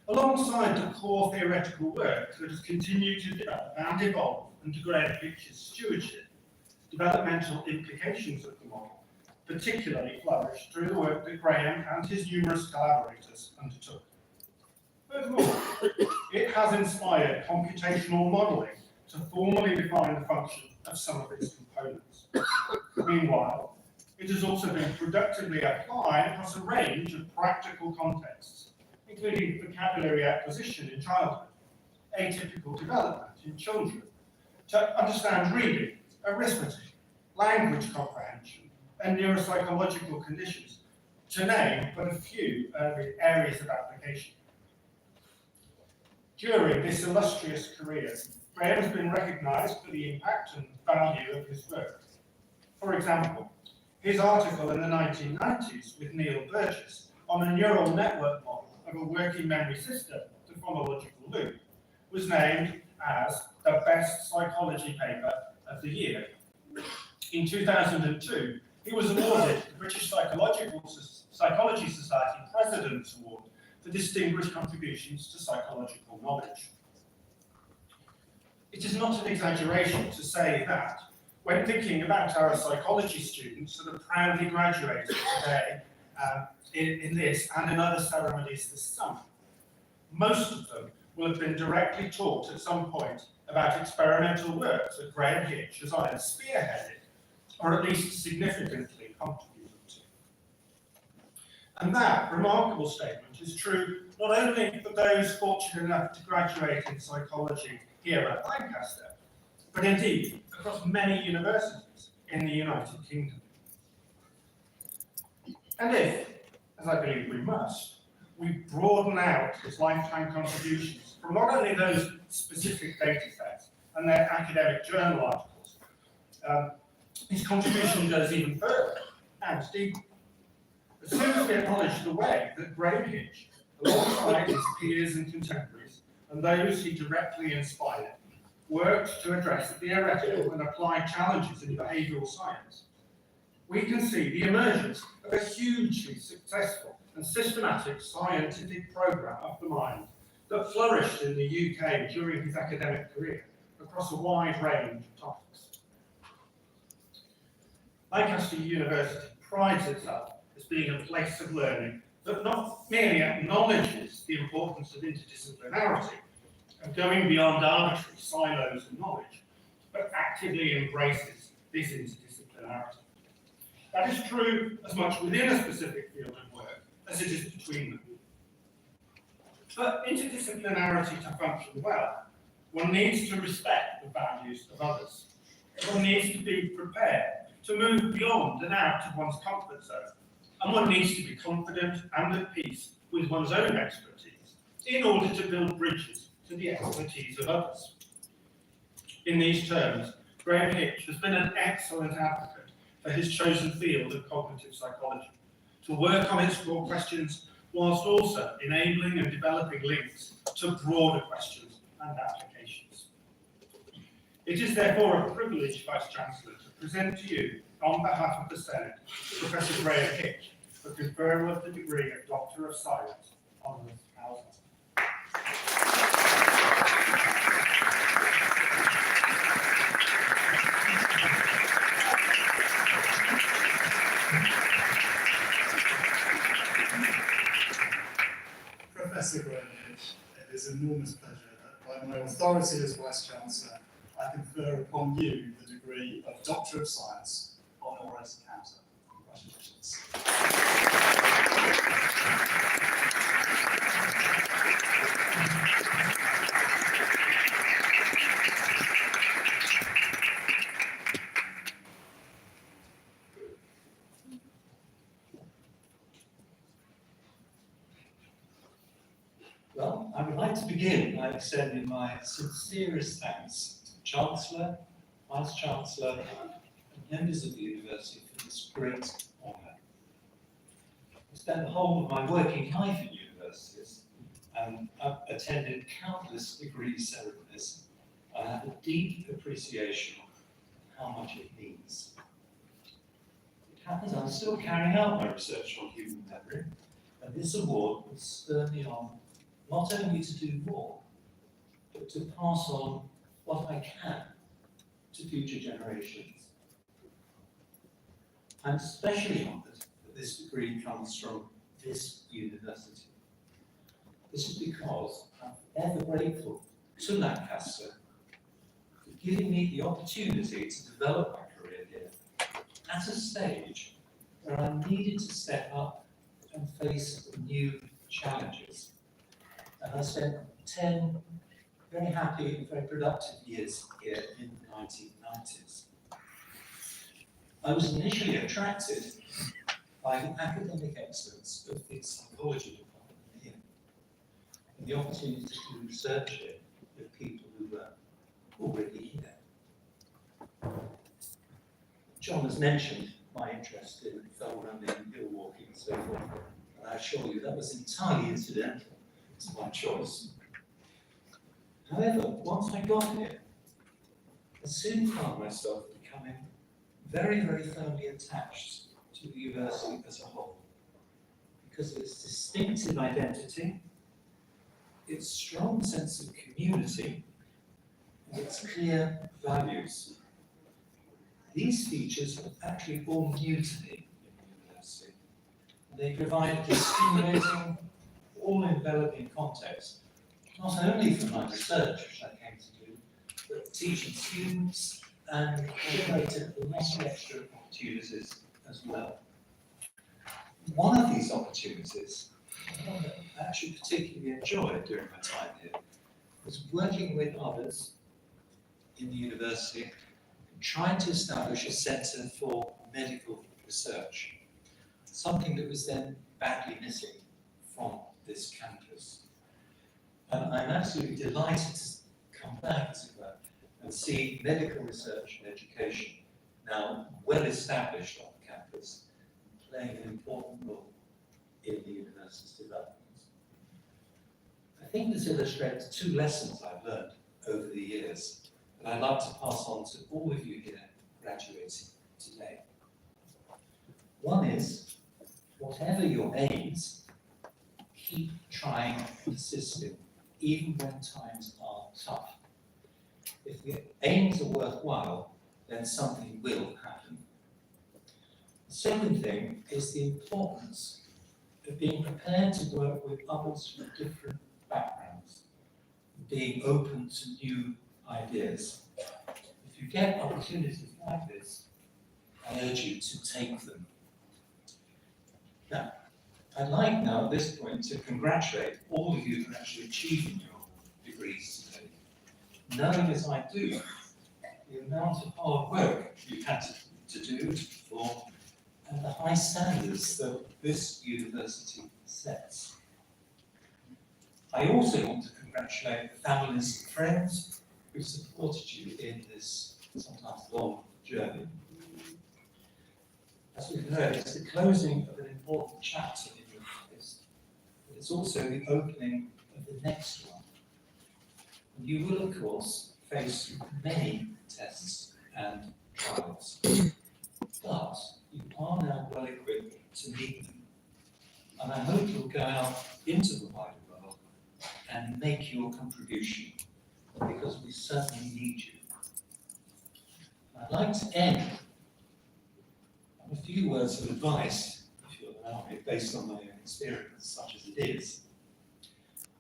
Alongside the core theoretical work that has continued to develop and evolve under Graham Pitch's stewardship, developmental implications of the model particularly flourished through the work that Graham and his numerous collaborators undertook. Furthermore, it has inspired computational modelling to formally define the function of some of its components. Meanwhile, it has also been productively applied across a range of practical contexts, including vocabulary acquisition in childhood, atypical development in children, to understand reading, arithmetic, language comprehension, and neuropsychological conditions, to name but a few areas of application. During this illustrious career, Graham has been recognised for the impact and value of his work. For example, his article in the 1990s with Neil Burgess on a neural network model of a working memory system to phonological loop was named as the best psychology paper of the year. In 2002, he was awarded the British Psychology Society President's Award for distinguished contributions to psychological knowledge. It is not an exaggeration to say that when thinking about our psychology students that have proudly graduated today in this and in other ceremonies this summer, most of them will have been directly taught at some point about experimental work that Graham Hitch has either spearheaded or at least significantly contributed to. And that remarkable statement is true not only for those fortunate enough to graduate in psychology here at Lancaster, but indeed across many universities in the United Kingdom. And if, as I believe we must, we broaden out his lifetime contributions from not only those specific data sets and their academic journal articles, his contribution goes even further and deeper. As soon as we acknowledge the way that Graham Hitch, alongside his peers and contemporaries, and those he directly inspired, worked to address theoretical and applied challenges in behavioural science, we can see the emergence of a hugely successful and systematic scientific programme of the mind that flourished in the UK during his academic career across a wide range of topics. Lancaster University prides itself as being a place of learning that not merely acknowledges the importance of interdisciplinarity and going beyond arbitrary silos of knowledge, but actively embraces this interdisciplinarity. That is true as much within a specific field of work as it is between them. For interdisciplinarity to function well, one needs to respect the values of others. One needs to be prepared to move beyond and out of one's comfort zone, and one needs to be confident and at peace with one's own expertise in order to build bridges to the expertise of others. In these terms, Graham Hitch has been an excellent advocate for his chosen field of cognitive psychology, to work on its core questions whilst also enabling and developing links to broader questions and applications. It is therefore a privilege, Vice-Chancellor, to present to you, on behalf of the Senate, Professor Graham Hitch, for conferral of the degree of Doctor of Science, Honoris Causa. Professor Graham Hitch, it is an enormous pleasure that by my authority as Vice-Chancellor, I confer upon you the degree of Doctor of Science, Honoris Causa. Congratulations. Well, I would like to begin by extending my sincerest thanks to the Chancellor, Vice-Chancellor, and members of the University for this great honour. I spent the whole of my working life at universities and I've attended countless degree ceremonies. I have a deep appreciation of how much it means. It happens I'm still carrying out my research on human memory, and this award will spur me on not only to do more, but to pass on what I can to future generations. I'm especially honoured that this degree comes from this university. This is because I'm ever grateful to Lancaster for giving me the opportunity to develop my career here at a stage where I needed to step up and face new challenges. And I spent 10 very happy and very productive years here in the 1990s. I was initially attracted by the academic excellence of the psychology department here, and the opportunity to do research here with people who were already here. John has mentioned my interest in fell running, hill walking and so forth, and I assure you that was entirely incidental. It's my choice. However, once I got here, I soon found myself becoming very, very firmly attached to the university as a whole, because of its distinctive identity, its strong sense of community, and its clear values. These features are actually all new to me in the university, and they provide a stimulating, all-enveloping context, not only for my research, which I came to do, but teaching students and generated a lot of extra opportunities as well. One of these opportunities, one that I actually particularly enjoyed during my time here, was working with others in the university and trying to establish a centre for medical research, something that was then badly missing from this campus. And I'm absolutely delighted to come back, as it were, and see medical research and education now well established on the campus, playing an important role in the university's development. I think this illustrates two lessons I've learned over the years that I'd like to pass on to all of you here graduating today. One is, whatever your aims, keep trying and persisting even when times are tough. If the aims are worthwhile, then something will happen. The second thing is the importance of being prepared to work with others from different backgrounds, being open to new ideas. If you get opportunities like this, I urge you to take them. Now, I'd like now at this point to congratulate all of you for actually achieving your degrees today. Knowing as I do, the amount of hard work you've had to do, to perform, and the high standards that this university sets. I also want to congratulate the families and friends who supported you in this sometimes long journey. As we've heard, it's the closing of an important chapter in your lives, but it's also the opening of the next one. And you will, of course, face many tests and trials, but you are now well equipped to meet them. And I hope you'll go out into the wider world and make your contribution, because we certainly need you. I'd like to end on a few words of advice, if you'll allow me, based on my own experience, such as it is.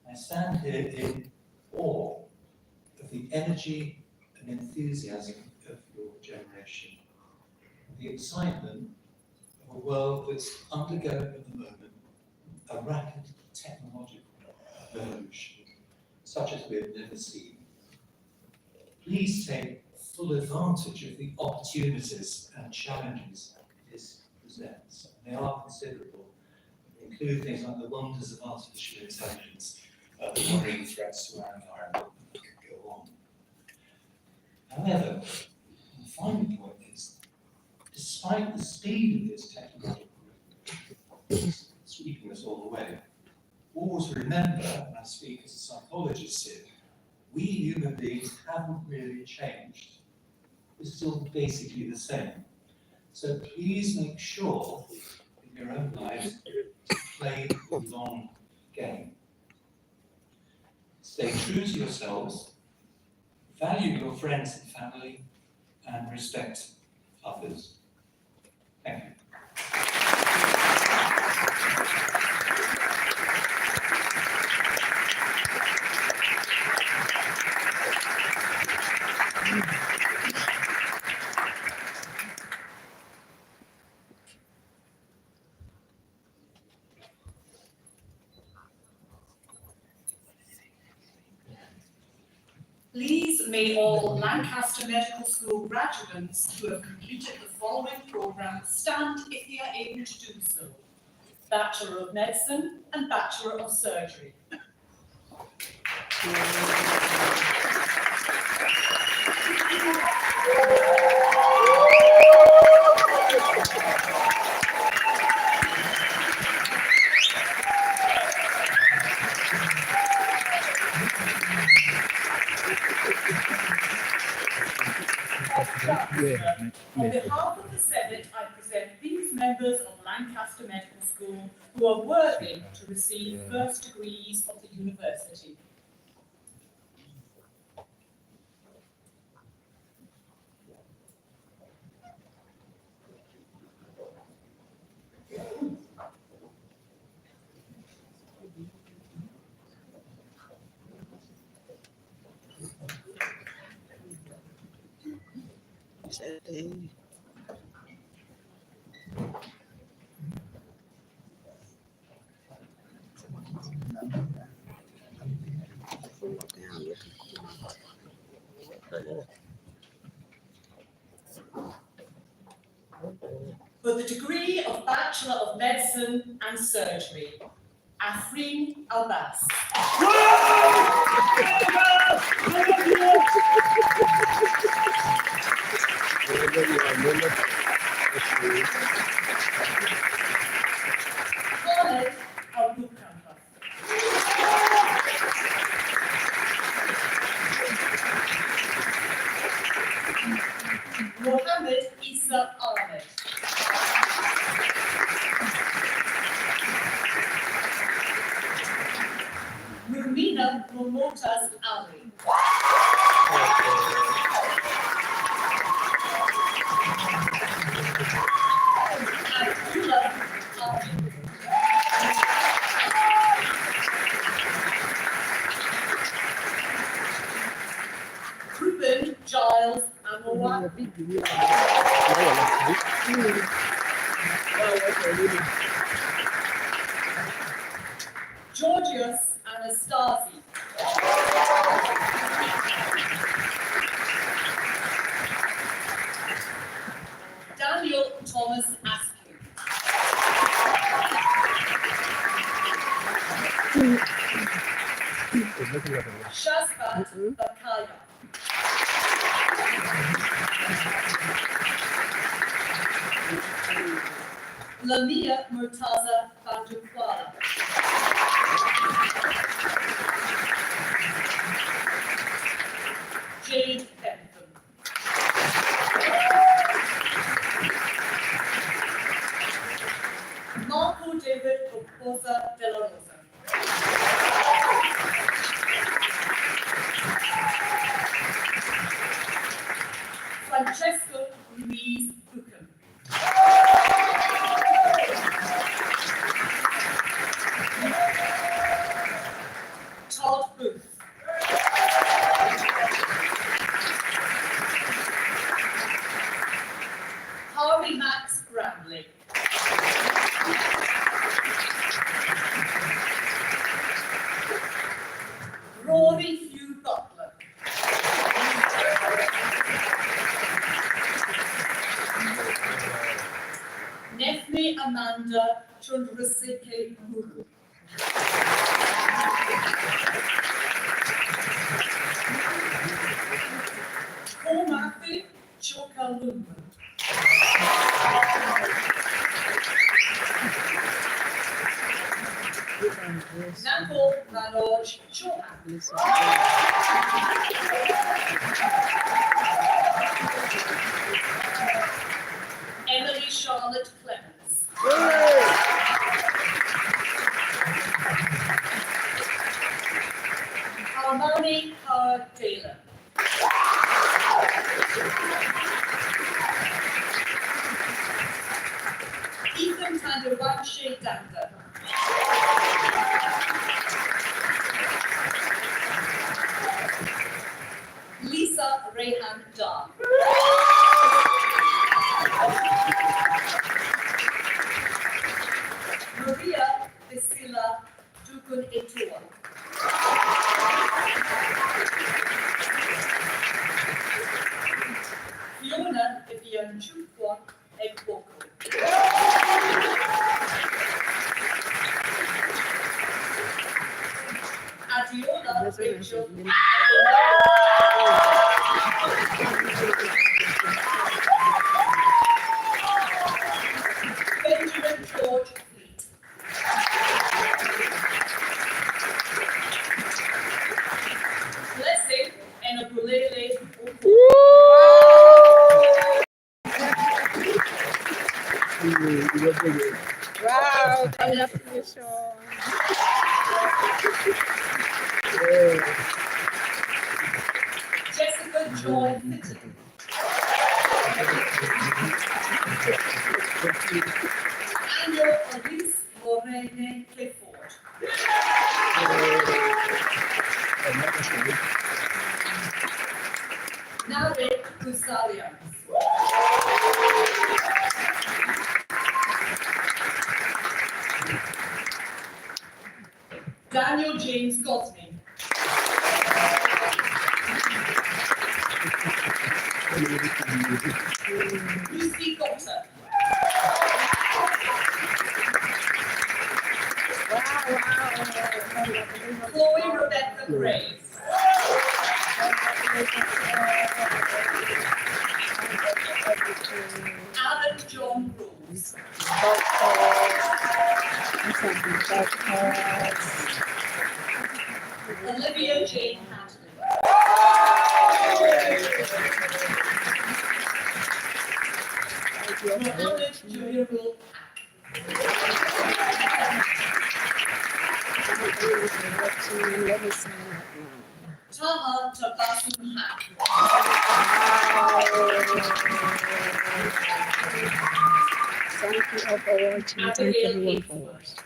I stand here in awe of the energy and enthusiasm of your generation, the excitement of a world that's undergoing at the moment a rapid technological revolution, such as we have never seen. Please take full advantage of the opportunities and challenges this presents. They are considerable. They include things like the wonders of artificial intelligence, the marine threats to our environment, and could go on. However, the final point is, despite the speed of this technological revolution, sweeping us all away, always remember, and I speak as a psychologist here, we human beings haven't really changed. We're still basically the same. So please make sure in your own lives to play the long game. Stay true to yourselves, value your friends and family, and respect others. Thank you. Please may all Lancaster Medical School graduates who have completed the following programme stand if they are able to do so. Bachelor of Medicine and Bachelor of Surgery. On behalf of the Senate, I present these members of Lancaster Medical School who are worthy to receive first degrees of the university. For the degree of Bachelor of Medicine and Surgery, Afreen Abbas. Khaled Abdulkampa. Mohammed Isa Ahmed. Rumina Lavinia Momotas Ali. Abdullah Ali. Ruben Giles Amoa. Georgios Anastasi. Daniel Thomas Askew. Shazbat Bakaya. Lamia Murtaza Bandukwala. Jade Bentham. Marco David Oposa de la Rosa. Francesco Ruiz Buchan. Todd Booth. Harvey Max Bramley. Rory Hugh Butler. Nefme Amanda Chandrasekhar Guru. Komafi Chokalumba. Nako Manoj Chauhan. Emily Charlotte Clemens. Harmony Howard Taylor. Ethan Tandawanshe Danda. Lisa Rehan Dar. Maria Vesila Dukun Etua. Fiona Vivian Chukwa Egboko. Adiola Rachel. Benjamin George Fleet. Blessing and Abulele Oko. Wow, congratulations. Jessica Joy Fitton. Daniel Elise Lorraine Clifford. Nare Gusalia. Daniel James Godney. Lucy Gotter. Chloe Rebecca Graves. Alan John Rose. Olivia Jane Hadley. Mohammed Jurul Haq. Let me sign up now. Taha Tabassum Haq. Thank you all for watching. Thank everyone for watching.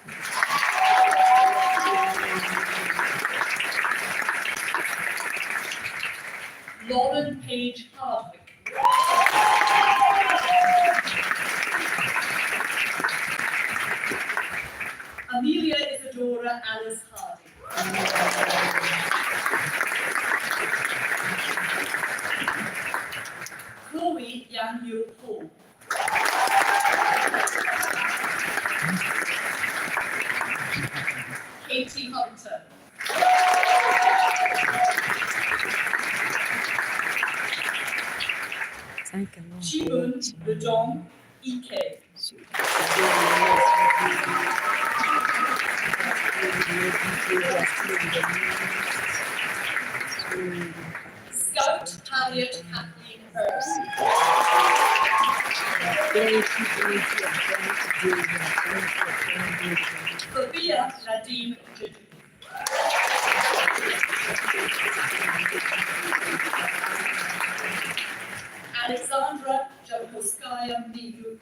Lauren Page Hardwick. Amelia Isadora Alice Hardy. Chloe Yang Yu Ho. Katie Hunter. Thank you all for Chibun watching. Ludong Ike. Scout Harriet Kathleen Hurst. Sophia Nadim Jiddu. Alexandra Jankowskaya Miua.